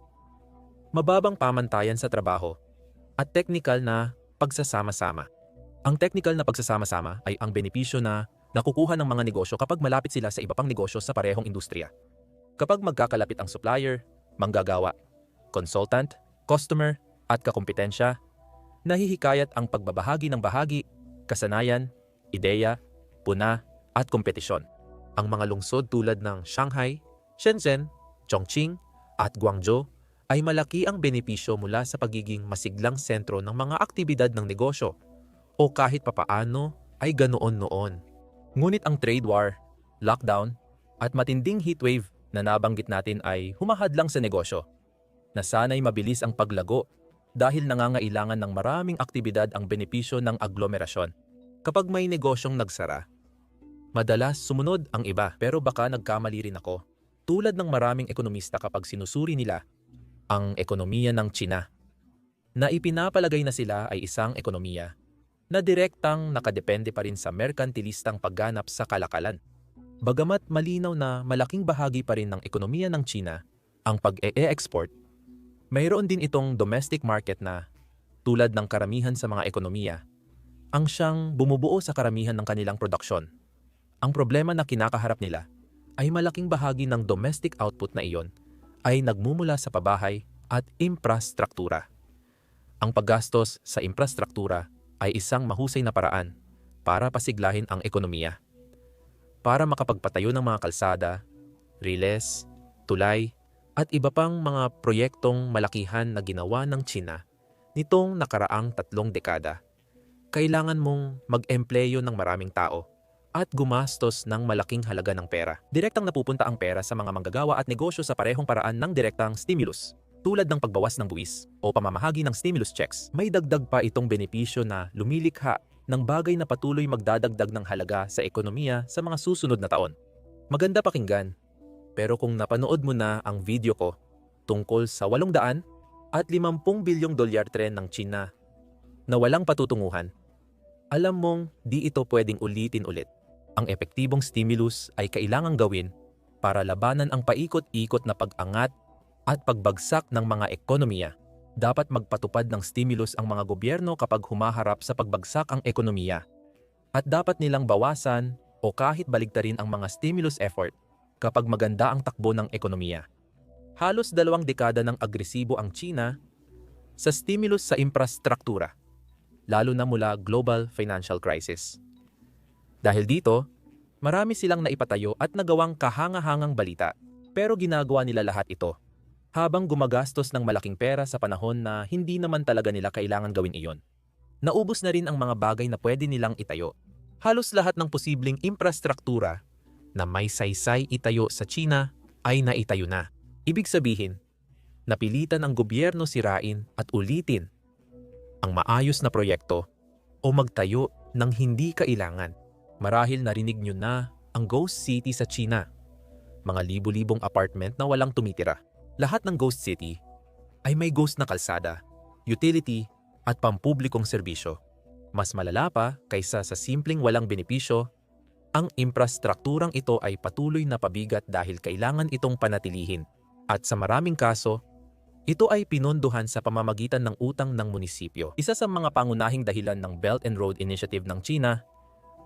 mababang pamantayan sa trabaho, at teknikal na pagsasama-sama. Ang technical na pagsasama-sama ay ang benepisyo na nakukuha ng mga negosyo kapag malapit sila sa iba pang negosyo sa parehong industriya. Kapag magkakalapit ang supplier, manggagawa, consultant, customer, at kakumpetensya, nahihikayat ang pagbabahagi ng bahagi, kasanayan, ideya, puna, at kompetisyon. Ang mga lungsod tulad ng Shanghai, Shenzhen, Chongqing, at Guangzhou ay malaki ang benepisyo mula sa pagiging masiglang sentro ng mga aktibidad ng negosyo o kahit papaano ay ganoon noon. Ngunit ang trade war, lockdown, at matinding heatwave na nabanggit natin ay humahadlang sa negosyo. Nasanay mabilis ang paglago dahil nangangailangan ng maraming aktibidad ang benepisyo ng aglomerasyon. Kapag may negosyong nagsara, madalas sumunod ang iba, pero baka nagkamali rin ako. Tulad ng maraming ekonomista kapag sinusuri nila ang ekonomiya ng Tsina, na ipinapalagay na sila ay isang ekonomiya na direktang nakadepende pa rin sa merkantilistang pagganap sa kalakalan. Bagamat malinaw na malaking bahagi pa rin ng ekonomiya ng Tsina ang pag-e-export, mayroon din itong domestic market na, tulad ng karamihan sa mga ekonomiya, ang siyang bumubuo sa karamihan ng kanilang produksyon. Ang problema na kinakaharap nila ay malaking bahagi ng domestic output na iyon ay nagmumula sa pabahay at infrastruktura. Ang paggastos sa infrastruktura ay isang mahusay na paraan para pasiglahin ang ekonomiya. Para makapagpatayo ng mga kalsada, riles, tulay, at iba pang mga proyektong malakihan na ginawa ng Tsina nitong nakaraang 3 dekada, kailangan mong mag-empleyo ng maraming tao at gumastos ng malaking halaga ng pera. Direktang napupunta ang pera sa mga manggagawa at negosyo sa parehong paraan ng direktang stimulus. tulad ng pagbawas ng buwis o pamamahagi ng stimulus checks. May dagdag pa itong benepisyo na lumilikha ng bagay na patuloy magdadagdag ng halaga sa ekonomiya sa mga susunod na taon. Maganda pakinggan, pero kung napanood mo na ang video ko tungkol sa 800 at 50 bilyong dolyar trend ng China na walang patutunguhan, alam mong di ito pwedeng ulitin ulit. Ang epektibong stimulus ay kailangang gawin para labanan ang paikot-ikot na pag-angat at pagbagsak ng mga ekonomiya. Dapat magpatupad ng stimulus ang mga gobyerno kapag humaharap sa pagbagsak ang ekonomiya. At dapat nilang bawasan o kahit baligtarin ang mga stimulus effort kapag maganda ang takbo ng ekonomiya. Halos 2 dekada ng agresibo ang China sa stimulus sa infrastruktura, lalo na mula global financial crisis. Dahil dito, marami silang naipatayo at nagawang kahanga-hangang balita, pero ginagawa nila lahat ito habang gumagastos ng malaking pera sa panahon na hindi naman talaga nila kailangan gawin iyon. Naubos na rin ang mga bagay na pwede nilang itayo. Halos lahat ng posibleng infrastruktura na may saysay itayo sa China ay naitayo na. Ibig sabihin, napilitan ang gobyerno sirain at ulitin ang maayos na proyekto o magtayo ng hindi kailangan. Marahil narinig nyo na ang ghost city sa China. Mga libu-libong apartment na walang tumitira. Lahat ng ghost city ay may ghost na kalsada, utility at pampublikong serbisyo. Mas malala pa kaysa sa simpleng walang benepisyo, ang infrastrukturang ito ay patuloy na pabigat dahil kailangan itong panatilihin. At sa maraming kaso, ito ay pinondohan sa pamamagitan ng utang ng munisipyo. Isa sa mga pangunahing dahilan ng Belt and Road Initiative ng China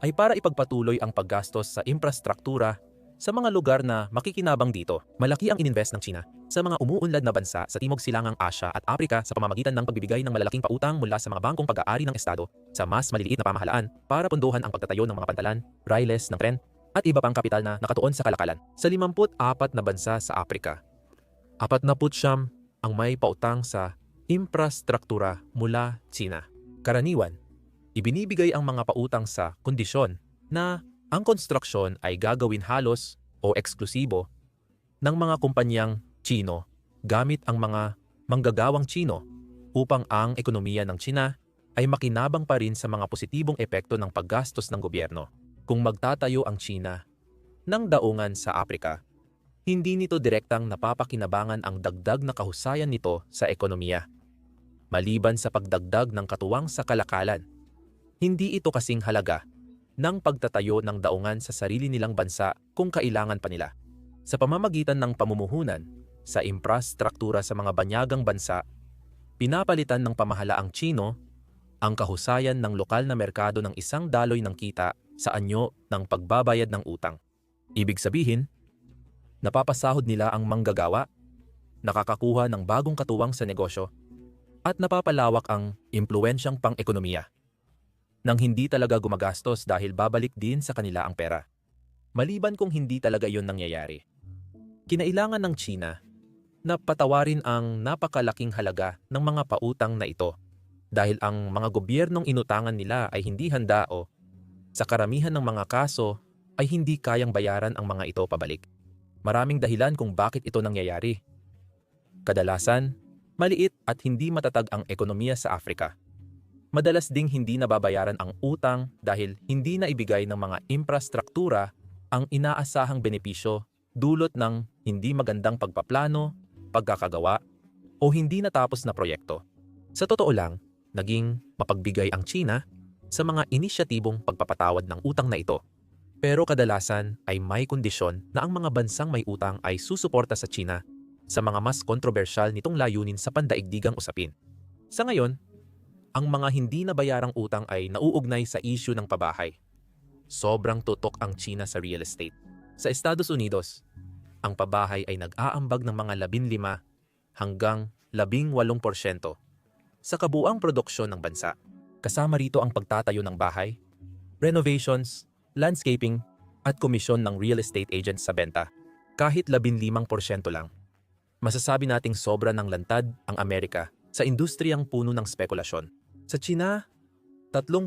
ay para ipagpatuloy ang paggastos sa infrastruktura sa mga lugar na makikinabang dito. Malaki ang ininvest ng China sa mga umuunlad na bansa sa Timog Silangang Asya at Afrika sa pamamagitan ng pagbibigay ng malalaking pautang mula sa mga bangkong pag-aari ng Estado sa mas maliliit na pamahalaan para pondohan ang pagtatayo ng mga pantalan, railes ng tren at iba pang kapital na nakatuon sa kalakalan. Sa 54 na bansa sa Afrika, 49 ang may pautang sa infrastruktura mula China. Karaniwan, ibinibigay ang mga pautang sa kondisyon na ang konstruksyon ay gagawin halos o eksklusibo ng mga kumpanyang Chino gamit ang mga manggagawang Chino upang ang ekonomiya ng China ay makinabang pa rin sa mga positibong epekto ng paggastos ng gobyerno. Kung magtatayo ang China ng daungan sa Afrika, hindi nito direktang napapakinabangan ang dagdag na kahusayan nito sa ekonomiya. Maliban sa pagdagdag ng katuwang sa kalakalan, hindi ito kasing halaga ng pagtatayo ng daungan sa sarili nilang bansa kung kailangan pa nila. Sa pamamagitan ng pamumuhunan sa infrastruktura sa mga banyagang bansa, pinapalitan ng pamahalaang Chino ang kahusayan ng lokal na merkado ng isang daloy ng kita sa anyo ng pagbabayad ng utang. Ibig sabihin, napapasahod nila ang manggagawa, nakakakuha ng bagong katuwang sa negosyo, at napapalawak ang impluwensyang pang-ekonomiya nang hindi talaga gumagastos dahil babalik din sa kanila ang pera. Maliban kung hindi talaga yon nangyayari. Kinailangan ng China na patawarin ang napakalaking halaga ng mga pautang na ito dahil ang mga gobyernong inutangan nila ay hindi handa o sa karamihan ng mga kaso ay hindi kayang bayaran ang mga ito pabalik. Maraming dahilan kung bakit ito nangyayari. Kadalasan, maliit at hindi matatag ang ekonomiya sa Afrika. Madalas ding hindi nababayaran ang utang dahil hindi na ibigay ng mga infrastruktura ang inaasahang benepisyo dulot ng hindi magandang pagpaplano, pagkakagawa, o hindi natapos na proyekto. Sa totoo lang, naging mapagbigay ang China sa mga inisyatibong pagpapatawad ng utang na ito. Pero kadalasan ay may kondisyon na ang mga bansang may utang ay susuporta sa China sa mga mas kontrobersyal nitong layunin sa pandaigdigang usapin. Sa ngayon, ang mga hindi nabayarang utang ay nauugnay sa issue ng pabahay. Sobrang tutok ang China sa real estate. Sa Estados Unidos, ang pabahay ay nag-aambag ng mga 15 hanggang 18% sa kabuuang produksyon ng bansa. Kasama rito ang pagtatayo ng bahay, renovations, landscaping, at komisyon ng real estate agents sa benta. Kahit 15% lang. Masasabi nating sobra ng lantad ang Amerika sa industriyang puno ng spekulasyon. Sa China, 30%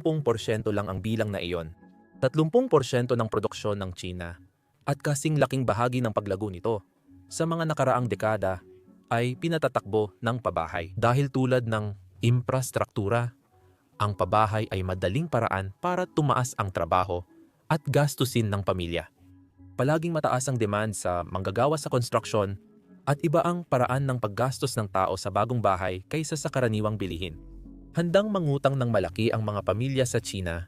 lang ang bilang na iyon. 30% ng produksyon ng China at kasing laking bahagi ng paglago nito sa mga nakaraang dekada ay pinatatakbo ng pabahay. Dahil tulad ng infrastruktura, ang pabahay ay madaling paraan para tumaas ang trabaho at gastusin ng pamilya. Palaging mataas ang demand sa manggagawa sa construction at iba ang paraan ng paggastos ng tao sa bagong bahay kaysa sa karaniwang bilihin. Handang mangutang ng malaki ang mga pamilya sa China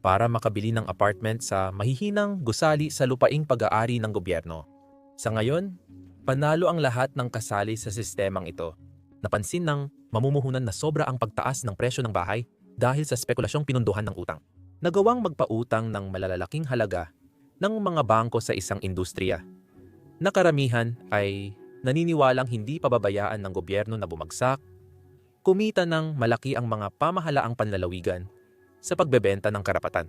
para makabili ng apartment sa mahihinang gusali sa lupaing pag-aari ng gobyerno. Sa ngayon, panalo ang lahat ng kasali sa sistemang ito. Napansin ng mamumuhunan na sobra ang pagtaas ng presyo ng bahay dahil sa spekulasyong pinunduhan ng utang. Nagawang magpautang ng malalaking halaga ng mga bangko sa isang industriya na karamihan ay naniniwalang hindi pababayaan ng gobyerno na bumagsak. Kumita ng malaki ang mga pamahalaang panlalawigan sa pagbebenta ng karapatan.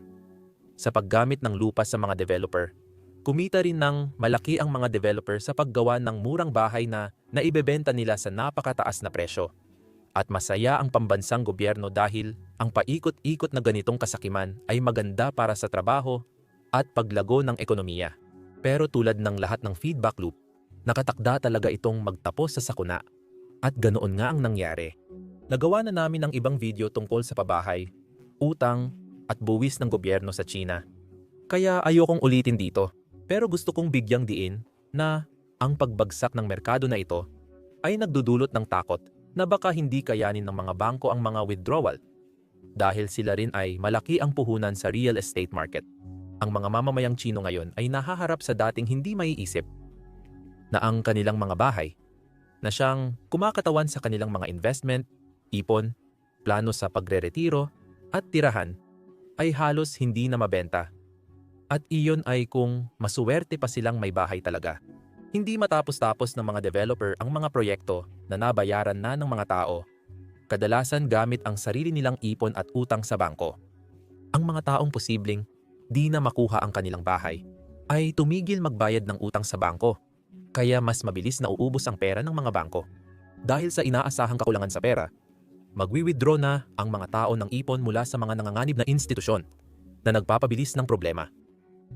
Sa paggamit ng lupa sa mga developer, kumita rin ng malaki ang mga developer sa paggawa ng murang bahay na naibebenta nila sa napakataas na presyo. At masaya ang pambansang gobyerno dahil ang paikot-ikot na ganitong kasakiman ay maganda para sa trabaho at paglago ng ekonomiya. Pero tulad ng lahat ng feedback loop, nakatakda talaga itong magtapos sa sakuna. At ganoon nga ang nangyari. Nagawa na namin ang ibang video tungkol sa pabahay, utang at buwis ng gobyerno sa China. Kaya ayokong ulitin dito. Pero gusto kong bigyang diin na ang pagbagsak ng merkado na ito ay nagdudulot ng takot na baka hindi kayanin ng mga bangko ang mga withdrawal dahil sila rin ay malaki ang puhunan sa real estate market. Ang mga mamamayang Chino ngayon ay nahaharap sa dating hindi maiisip na ang kanilang mga bahay na siyang kumakatawan sa kanilang mga investment, ipon, plano sa pagre-retiro at tirahan ay halos hindi na mabenta. At iyon ay kung masuwerte pa silang may bahay talaga. Hindi matapos-tapos ng mga developer ang mga proyekto na nabayaran na ng mga tao. Kadalasan gamit ang sarili nilang ipon at utang sa bangko. Ang mga taong posibleng di na makuha ang kanilang bahay ay tumigil magbayad ng utang sa bangko. Kaya mas mabilis na uubos ang pera ng mga bangko. Dahil sa inaasahang kakulangan sa pera, magwi-withdraw na ang mga tao ng ipon mula sa mga nanganganib na institusyon na nagpapabilis ng problema.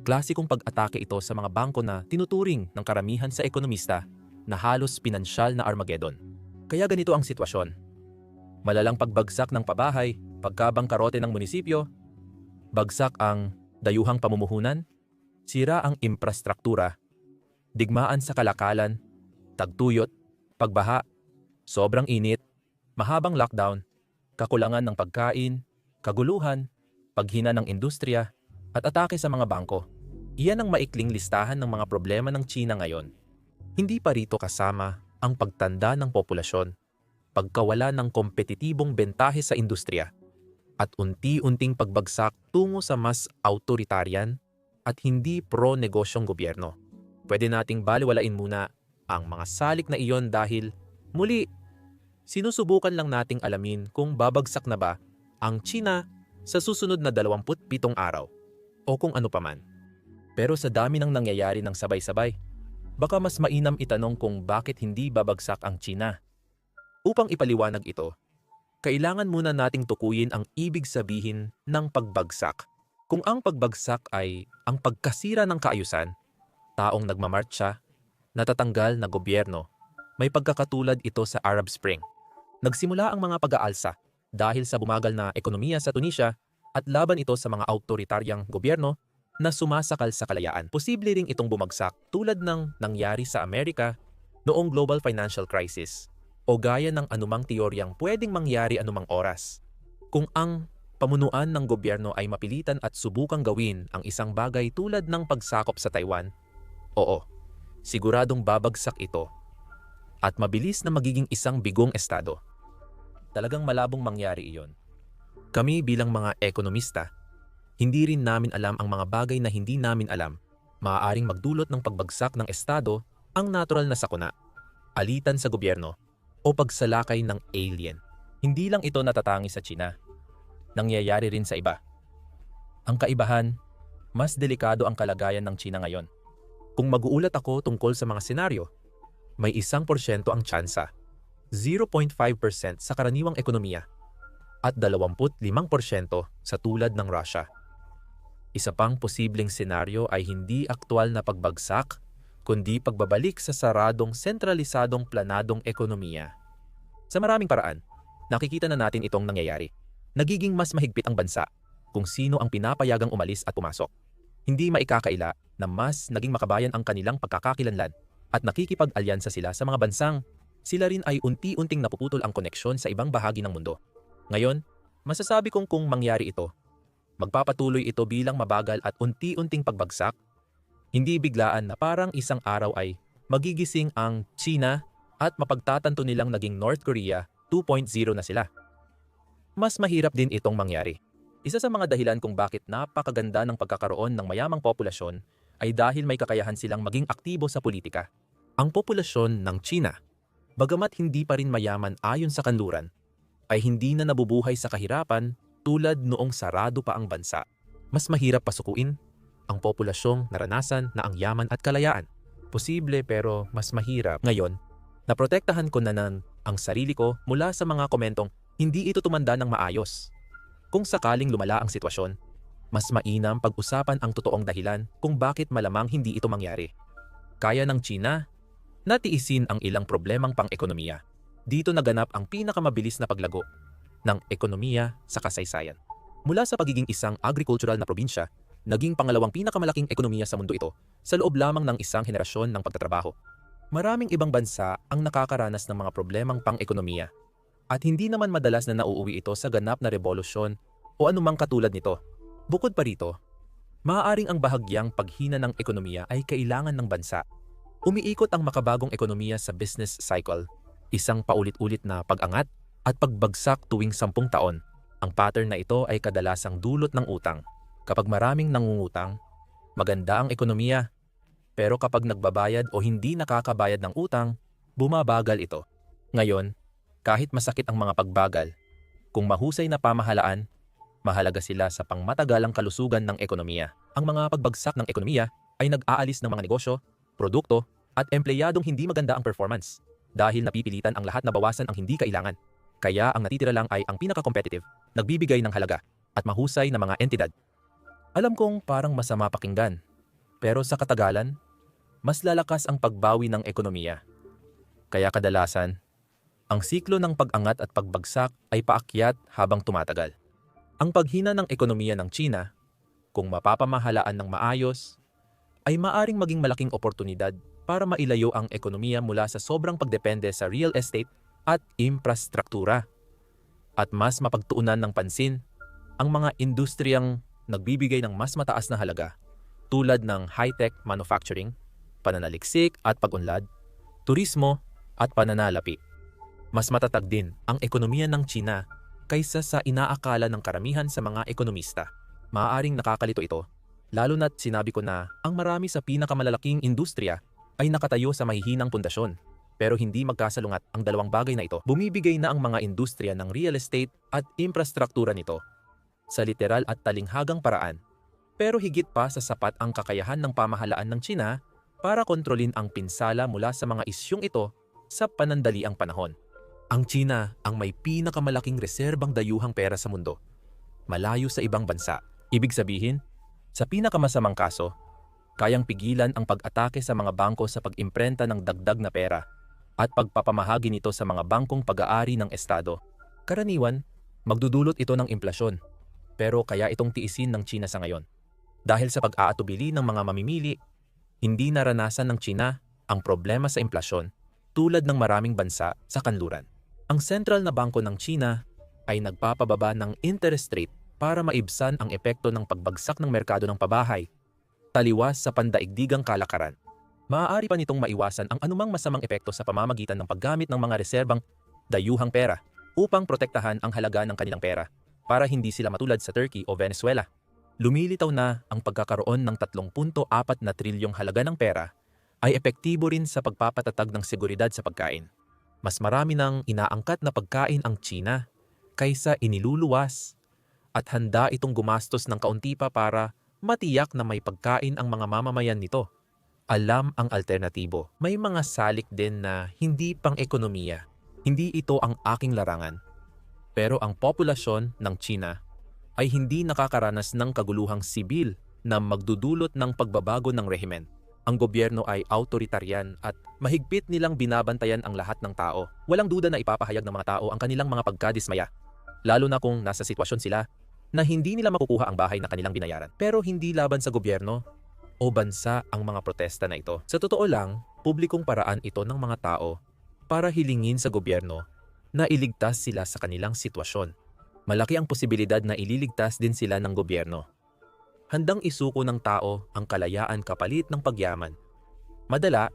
Klasikong pag-atake ito sa mga bangko na tinuturing ng karamihan sa ekonomista na halos pinansyal na Armageddon. Kaya ganito ang sitwasyon. Malalang pagbagsak ng pabahay, pagkabangkarote ng munisipyo, bagsak ang dayuhang pamumuhunan, sira ang infrastruktura, digmaan sa kalakalan, tagtuyot, pagbaha, sobrang init, mahabang lockdown, kakulangan ng pagkain, kaguluhan, paghina ng industriya, at atake sa mga bangko. Iyan ang maikling listahan ng mga problema ng China ngayon. Hindi pa rito kasama ang pagtanda ng populasyon, pagkawala ng kompetitibong bentahe sa industriya, at unti-unting pagbagsak tungo sa mas autoritarian at hindi pro-negosyong gobyerno. Pwede nating baliwalain muna ang mga salik na iyon dahil muli, sinusubukan lang nating alamin kung babagsak na ba ang China sa susunod na 27 araw o kung ano paman. Pero sa dami ng nangyayari ng sabay-sabay, baka mas mainam itanong kung bakit hindi babagsak ang China. Upang ipaliwanag ito, kailangan muna nating tukuyin ang ibig sabihin ng pagbagsak. Kung ang pagbagsak ay ang pagkasira ng kaayusan, taong nagmamartsya, natatanggal na gobyerno, may pagkakatulad ito sa Arab Spring. Nagsimula ang mga pag-aalsa dahil sa bumagal na ekonomiya sa Tunisia at laban ito sa mga autoritaryang gobyerno na sumasakal sa kalayaan. Posible ring itong bumagsak tulad ng nangyari sa Amerika noong global financial crisis o gaya ng anumang teoryang pwedeng mangyari anumang oras. Kung ang pamunuan ng gobyerno ay mapilitan at subukang gawin ang isang bagay tulad ng pagsakop sa Taiwan, oo, siguradong babagsak ito at mabilis na magiging isang bigong estado. Talagang malabong mangyari iyon. Kami bilang mga ekonomista, hindi rin namin alam ang mga bagay na hindi namin alam. Maaaring magdulot ng pagbagsak ng estado ang natural na sakuna, alitan sa gobyerno, o pagsalakay ng alien. Hindi lang ito natatangi sa China. Nangyayari rin sa iba. Ang kaibahan, mas delikado ang kalagayan ng China ngayon. Kung mag-uulat ako tungkol sa mga senaryo, may 1% ang tsansa, 0.5% sa karaniwang ekonomiya, at 25% sa tulad ng Russia. Isa pang posibleng senaryo ay hindi aktwal na pagbagsak, kundi pagbabalik sa saradong sentralisadong planadong ekonomiya. Sa maraming paraan, nakikita na natin itong nangyayari. Nagiging mas mahigpit ang bansa kung sino ang pinapayagang umalis at pumasok. Hindi maikakaila na mas naging makabayan ang kanilang pagkakakilanlan at nakikipag-alyansa sila sa mga bansang sila rin ay unti-unting napuputol ang koneksyon sa ibang bahagi ng mundo. Ngayon, masasabi kong kung mangyari ito, magpapatuloy ito bilang mabagal at unti-unting pagbagsak. Hindi biglaan na parang isang araw ay magigising ang China at mapagtatanto nilang naging North Korea 2.0 na sila. Mas mahirap din itong mangyari. Isa sa mga dahilan kung bakit napakaganda ng pagkakaroon ng mayamang populasyon ay dahil may kakayahan silang maging aktibo sa politika. Ang populasyon ng China, bagamat hindi pa rin mayaman ayon sa kanluran, ay hindi na nabubuhay sa kahirapan tulad noong sarado pa ang bansa. Mas mahirap pasukuin ang populasyong naranasan na ang yaman at kalayaan. Posible pero mas mahirap. Ngayon, naprotektahan ko na ang sarili ko mula sa mga komentong hindi ito tumanda ng maayos. Kung sakaling lumala ang sitwasyon, mas mainam pag-usapan ang totoong dahilan kung bakit malamang hindi ito mangyari. Kaya ng China na tiisin ang ilang problemang pang-ekonomiya. Dito naganap ang pinakamabilis na paglago ng ekonomiya sa kasaysayan. Mula sa pagiging isang agricultural na probinsya, naging pangalawang pinakamalaking ekonomiya sa mundo ito sa loob lamang ng isang henerasyon ng pagtatrabaho. Maraming ibang bansa ang nakakaranas ng mga problemang pang-ekonomiya at hindi naman madalas na nauuwi ito sa ganap na revolusyon o anumang katulad nito. Bukod pa rito, maaaring ang bahagyang paghina ng ekonomiya ay kailangan ng bansa. Umiikot ang makabagong ekonomiya sa business cycle, isang paulit-ulit na pag-angat at pagbagsak tuwing 10 taon. Ang pattern na ito ay kadalasang dulot ng utang. Kapag maraming nangungutang, maganda ang ekonomiya. Pero kapag nagbabayad o hindi nakakabayad ng utang, bumabagal ito. Ngayon, kahit masakit ang mga pagbagal, kung mahusay na pamahalaan, mahalaga sila sa pangmatagalang kalusugan ng ekonomiya. Ang mga pagbagsak ng ekonomiya ay nag-aalis ng mga negosyo, produkto, at empleyadong hindi maganda ang performance dahil napipilitan ang lahat na bawasan ang hindi kailangan. Kaya ang natitira lang ay ang pinaka-competitive, nagbibigay ng halaga, at mahusay na mga entidad. Alam kong parang masama pakinggan, pero sa katagalan, mas lalakas ang pagbawi ng ekonomiya. Kaya kadalasan, ang siklo ng pag-angat at pagbagsak ay paakyat habang tumatagal. Ang paghina ng ekonomiya ng China, kung mapapamahalaan ng maayos, ay maaring maging malaking oportunidad para mailayo ang ekonomiya mula sa sobrang pagdepende sa real estate at infrastruktura. At mas mapagtuunan ng pansin ang mga industriyang nagbibigay ng mas mataas na halaga tulad ng high-tech manufacturing, pananaliksik at pag-unlad, turismo at pananalapi. Mas matatag din ang ekonomiya ng China kaysa sa inaakala ng karamihan sa mga ekonomista. Maaaring nakakalito ito, lalo na't sinabi ko na ang marami sa pinakamalalaking industriya ay nakatayo sa mahihinang pundasyon. Pero hindi magkasalungat ang dalawang bagay na ito. Bumibigay na ang mga industriya ng real estate at infrastruktura nito sa literal at talinghagang paraan. Pero higit pa sa sapat ang kakayahan ng pamahalaan ng China para kontrolin ang pinsala mula sa mga isyung ito sa panandaliang panahon. Ang China ang may pinakamalaking reserbang dayuhang pera sa mundo, malayo sa ibang bansa. Ibig sabihin, sa pinakamasamang kaso, kayang pigilan ang pag-atake sa mga bangko sa pag-imprenta ng dagdag na pera at pagpapamahagi nito sa mga bangkong pag-aari ng estado. Karaniwan, magdudulot ito ng implasyon. Pero kaya itong tiisin ng China sa ngayon. Dahil sa pag-aatubili ng mga mamimili, hindi naranasan ng China ang problema sa implasyon tulad ng maraming bansa sa kanluran. Ang sentral na bangko ng China ay nagpapababa ng interest rate para maibsan ang epekto ng pagbagsak ng merkado ng pabahay, taliwas sa pandaigdigang kalakaran. Maaari pa nitong maiwasan ang anumang masamang epekto sa pamamagitan ng paggamit ng mga reserbang dayuhang pera upang protektahan ang halaga ng kanilang pera para hindi sila matulad sa Turkey o Venezuela. Lumilitaw na ang pagkakaroon ng 3.4 na trilyong halaga ng pera ay epektibo rin sa pagpapatatag ng seguridad sa pagkain. Mas marami nang inaangkat na pagkain ang China kaysa iniluluwas at handa itong gumastos ng kaunti pa para matiyak na may pagkain ang mga mamamayan nito. Alam ang alternatibo. May mga salik din na hindi pang-ekonomiya. Hindi ito ang aking larangan. Pero ang populasyon ng China ay hindi nakakaranas ng kaguluhang sibil na magdudulot ng pagbabago ng rehimen. Ang gobyerno ay autoritarian at mahigpit nilang binabantayan ang lahat ng tao. Walang duda na ipapahayag ng mga tao ang kanilang mga pagkadismaya, lalo na kung nasa sitwasyon sila na hindi nila makukuha ang bahay na kanilang binayaran. Pero hindi laban sa gobyerno o bansa ang mga protesta na ito. Sa totoo lang, publikong paraan ito ng mga tao para hilingin sa gobyerno na iligtas sila sa kanilang sitwasyon. Malaki ang posibilidad na ililigtas din sila ng gobyerno. Handang isuko ng tao ang kalayaan kapalit ng pagyaman. Madala,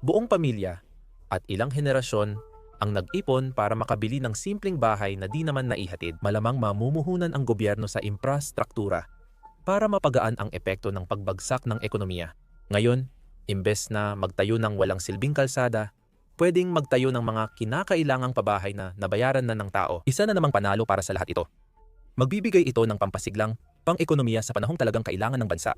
buong pamilya at ilang henerasyon ang nag-ipon para makabili ng simpleng bahay na di naman naihatid. Malamang mamumuhunan ang gobyerno sa infrastruktura para mapagaan ang epekto ng pagbagsak ng ekonomiya. Ngayon, imbes na magtayo ng walang silbing kalsada, pwedeng magtayo ng mga kinakailangang pabahay na nabayaran na ng tao. Isa na namang panalo para sa lahat ito. Magbibigay ito ng pampasiglang pang-ekonomiya sa panahong talagang kailangan ng bansa.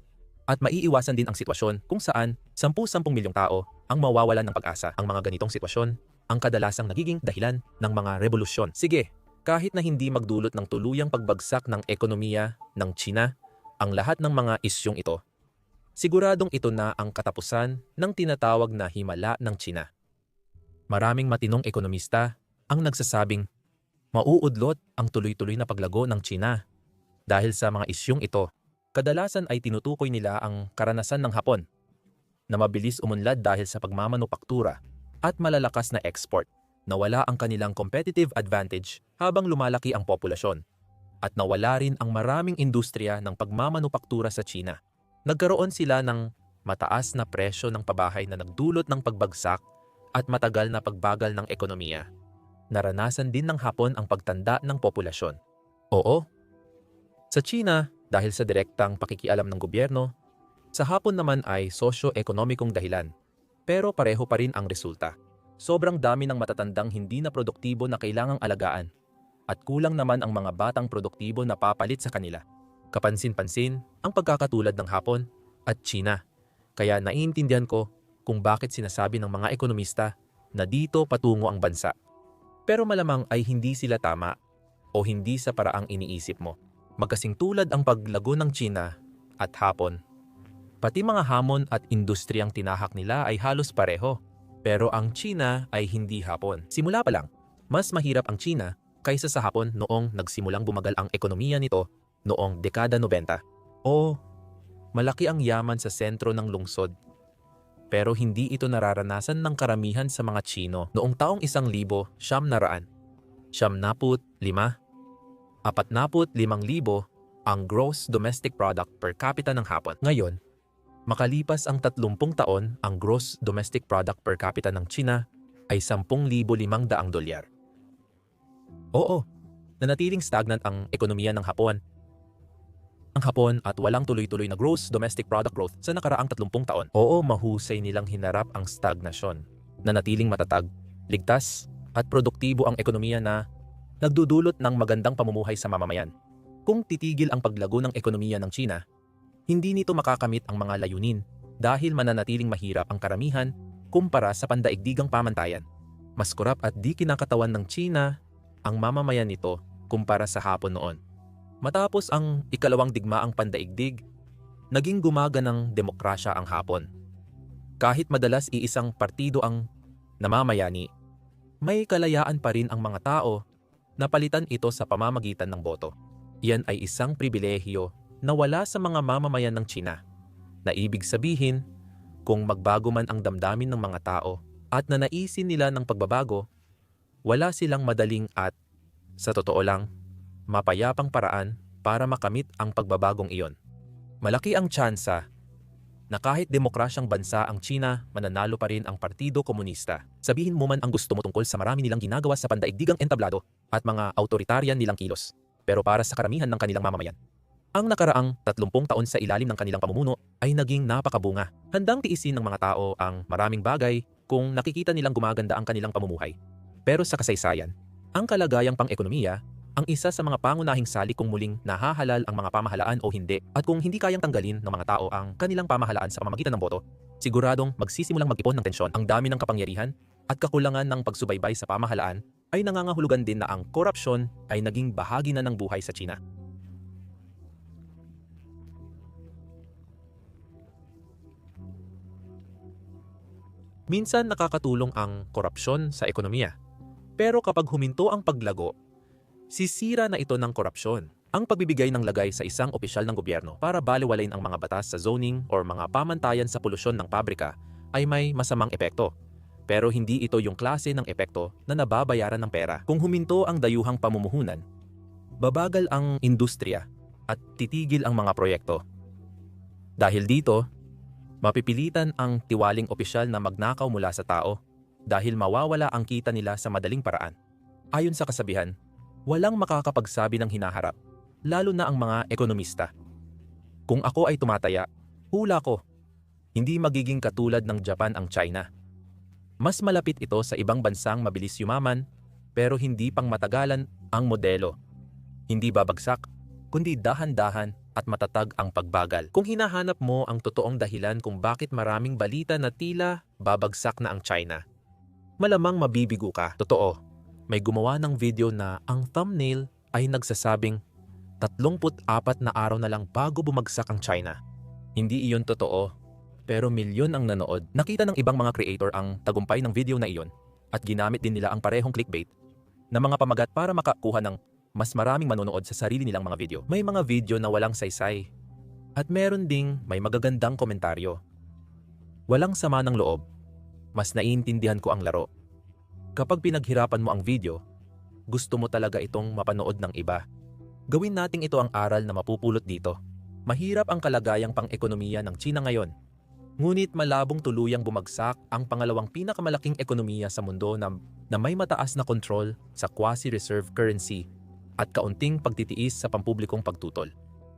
At maiiwasan din ang sitwasyon kung saan 10-10 milyong tao ang mawawalan ng pag-asa. Ang mga ganitong sitwasyon ang kadalasang nagiging dahilan ng mga revolusyon. Sige, kahit na hindi magdulot ng tuluyang pagbagsak ng ekonomiya ng China, ang lahat ng mga isyong ito, siguradong ito na ang katapusan ng tinatawag na himala ng China. Maraming matinong ekonomista ang nagsasabing mauudlot ang tuloy-tuloy na paglago ng China. Dahil sa mga isyong ito, kadalasan ay tinutukoy nila ang karanasan ng Hapon na mabilis umunlad dahil sa pagmamanupaktura at malalakas na export. Nawala ang kanilang competitive advantage habang lumalaki ang populasyon at nawala rin ang maraming industriya ng pagmamanupaktura sa China. Nagkaroon sila ng mataas na presyo ng pabahay na nagdulot ng pagbagsak at matagal na pagbagal ng ekonomiya. Naranasan din ng Hapon ang pagtanda ng populasyon. Oo, sa China, dahil sa direktang pakikialam ng gobyerno, sa Hapon naman ay sosyo-ekonomikong dahilan. Pero pareho pa rin ang resulta. Sobrang dami ng matatandang hindi na produktibo na kailangang alagaan at kulang naman ang mga batang produktibo na papalit sa kanila. Kapansin-pansin ang pagkakatulad ng Hapon at China. Kaya naiintindihan ko kung bakit sinasabi ng mga ekonomista na dito patungo ang bansa. Pero malamang ay hindi sila tama o hindi sa paraang iniisip mo. Magkasing tulad ang paglago ng China at Hapon. Pati mga hamon at industriyang tinahak nila ay halos pareho. Pero ang China ay hindi Hapon. Simula pa lang, mas mahirap ang China kaysa sa Hapon noong nagsimulang bumagal ang ekonomiya nito noong dekada 90. O, malaki ang yaman sa sentro ng lungsod. Pero hindi ito nararanasan ng karamihan sa mga Chino noong taong 1,945 ang gross domestic product per capita ng Hapon. Ngayon, makalipas ang 30 taon, ang gross domestic product per capita ng China ay $10,500. Oo, nanatiling stagnant ang ekonomiya ng Hapon. Ang Hapon at walang tuloy-tuloy na gross domestic product growth sa nakaraang 30 taon. Oo, mahusay nilang hinarap ang stagnasyon. Nanatiling matatag, ligtas at produktibo ang ekonomiya na nagdudulot ng magandang pamumuhay sa mamamayan. Kung titigil ang paglago ng ekonomiya ng China, hindi nito makakamit ang mga layunin dahil mananatiling mahirap ang karamihan kumpara sa pandaigdigang pamantayan. Mas korap at di kinakatawan ng China ang mamamayan nito kumpara sa Hapon noon. Matapos ang ikalawang digmaang pandaigdig, naging gumaganang demokrasya ang Hapon. Kahit madalas iisang partido ang namamayani, may kalayaan pa rin ang mga tao na palitan ito sa pamamagitan ng boto. Iyan ay isang pribilehiyo na wala sa mga mamamayan ng China, na ibig sabihin, kung magbago man ang damdamin ng mga tao at nanaisin nila ng pagbabago, wala silang madaling at, sa totoo lang, mapayapang paraan para makamit ang pagbabagong iyon. Malaki ang tsansa na kahit demokrasyang bansa ang China, mananalo pa rin ang Partido Komunista. Sabihin mo man ang gusto mo tungkol sa marami nilang ginagawa sa pandaigdigang entablado at mga autoritarian nilang kilos. Pero para sa karamihan ng kanilang mamamayan, ang nakaraang 30 taon sa ilalim ng kanilang pamumuno ay naging napakabunga. Handang tiisin ng mga tao ang maraming bagay kung nakikita nilang gumaganda ang kanilang pamumuhay. Pero sa kasaysayan, ang kalagayang pang-ekonomiya ang isa sa mga pangunahing salik kung muling nahahalal ang mga pamahalaan o hindi. At kung hindi kayang tanggalin ng mga tao ang kanilang pamahalaan sa pamamagitan ng boto, siguradong magsisimulang mag-ipon ng tensyon. Ang dami ng kapangyarihan at kakulangan ng pagsubaybay sa pamahalaan ay nangangahulugan din na ang korupsyon ay naging bahagi na ng buhay sa China. Minsan nakakatulong ang korupsyon sa ekonomiya. Pero kapag huminto ang paglago, sisira na ito ng korupsyon. Ang pagbibigay ng lagay sa isang opisyal ng gobyerno para balewalain ang mga batas sa zoning or mga pamantayan sa polusyon ng pabrika ay may masamang epekto. Pero hindi ito yung klase ng epekto na nababayaran ng pera. Kung huminto ang dayuhang pamumuhunan, babagal ang industriya at titigil ang mga proyekto. Dahil dito, mapipilitan ang tiwaling opisyal na magnakaw mula sa tao dahil mawawala ang kita nila sa madaling paraan. Ayon sa kasabihan, walang makakapagsabi ng hinaharap, lalo na ang mga ekonomista. Kung ako ay tumataya, hula ko, hindi magiging katulad ng Japan ang China. Mas malapit ito sa ibang bansang mabilis yumaman, pero hindi pang matagalan ang modelo. Hindi babagsak, kundi dahan-dahan at matatag ang pagbagal. Kung hinahanap mo ang totoong dahilan kung bakit maraming balita na tila babagsak na ang China, malamang mabibigo ka. Totoo, may gumawa ng video na ang thumbnail ay nagsasabing 34 na araw na lang bago bumagsak ang China. Hindi iyon totoo, pero milyon ang nanood. Nakita ng ibang mga creator ang tagumpay ng video na iyon at ginamit din nila ang parehong clickbait na mga pamagat para makakuha ng mas maraming manonood sa sarili nilang mga video. May mga video na walang saysay at meron ding may magagandang komentaryo. Walang sama ng loob, mas naiintindihan ko ang laro. Kapag pinaghirapan mo ang video, gusto mo talaga itong mapanood ng iba. Gawin nating ito ang aral na mapupulot dito. Mahirap ang kalagayang pang-ekonomiya ng China ngayon. Ngunit malabong tuluyang bumagsak ang pangalawang pinakamalaking ekonomiya sa mundo na may mataas na kontrol sa quasi-reserve currency at kaunting pagtitiis sa pampublikong pagtutol.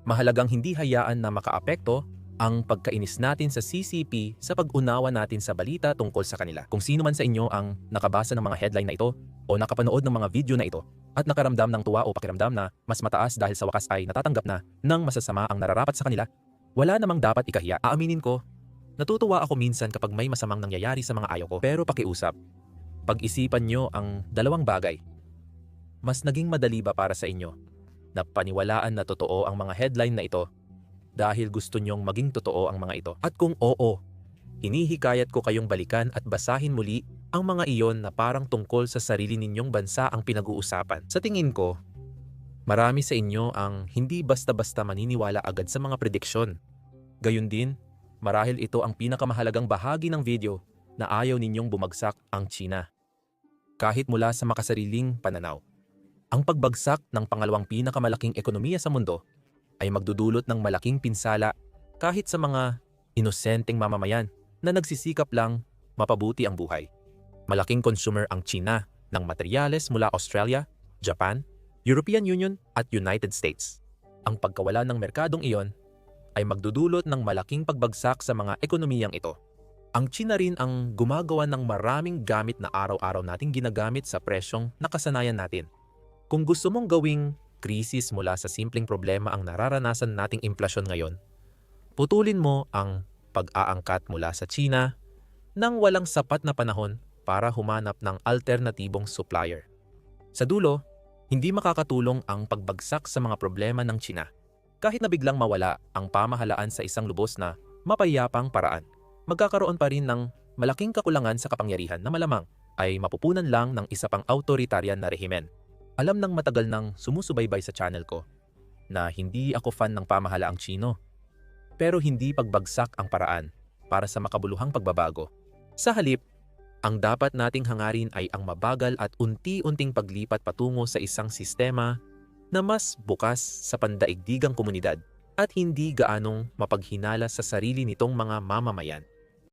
Mahalagang hindi hayaan na makaapekto ang pagkainis natin sa CCP sa pag-unawa natin sa balita tungkol sa kanila. Kung sino man sa inyo ang nakabasa ng mga headline na ito o nakapanood ng mga video na ito at nakaramdam ng tuwa o pakiramdam na mas mataas dahil sa wakas ay natatanggap na ng masasama ang nararapat sa kanila, wala namang dapat ikahiya. Aaminin ko, natutuwa ako minsan kapag may masamang nangyayari sa mga ayaw ko. Pero pakiusap, pag-isipan nyo ang dalawang bagay. Mas naging madali ba para sa inyo na paniwalaan na totoo ang mga headline na ito dahil gusto nyong maging totoo ang mga ito? At kung oo, hinihikayat ko kayong balikan at basahin muli ang mga iyon na parang tungkol sa sarili ninyong bansa ang pinag-uusapan. Sa tingin ko, marami sa inyo ang hindi basta-basta maniniwala agad sa mga prediksyon. Gayun din, marahil ito ang pinakamahalagang bahagi ng video na ayaw ninyong bumagsak ang China. Kahit mula sa makasariling pananaw, ang pagbagsak ng pangalawang pinakamalaking ekonomiya sa mundo ay magdudulot ng malaking pinsala kahit sa mga inosenteng mamamayan na nagsisikap lang mapabuti ang buhay. Malaking consumer ang China ng materyales mula Australia, Japan, European Union at United States. Ang pagkawala ng merkadong iyon ay magdudulot ng malaking pagbagsak sa mga ekonomiyang ito. Ang China rin ang gumagawa ng maraming gamit na araw-araw nating ginagamit sa presyong nakasanayan natin. Kung gusto mong gawing krisis mula sa simpleng problema ang nararanasan nating inflasyon ngayon, putulin mo ang pag-aangkat mula sa China nang walang sapat na panahon para humanap ng alternatibong supplier. Sa dulo, hindi makakatulong ang pagbagsak sa mga problema ng China. Kahit na biglang mawala ang pamahalaan sa isang lubos na mapayapang paraan, magkakaroon pa rin ng malaking kakulangan sa kapangyarihan na malamang ay mapupunan lang ng isa pang autoritarian na rehimen. Alam ng matagal nang sumusubaybay sa channel ko na hindi ako fan ng pamahalaang Chino. Pero hindi pagbagsak ang paraan para sa makabuluhang pagbabago. Sa halip, ang dapat nating hangarin ay ang mabagal at unti-unting paglipat patungo sa isang sistema na mas bukas sa pandaigdigang komunidad at hindi gaanong mapaghinala sa sarili nitong mga mamamayan.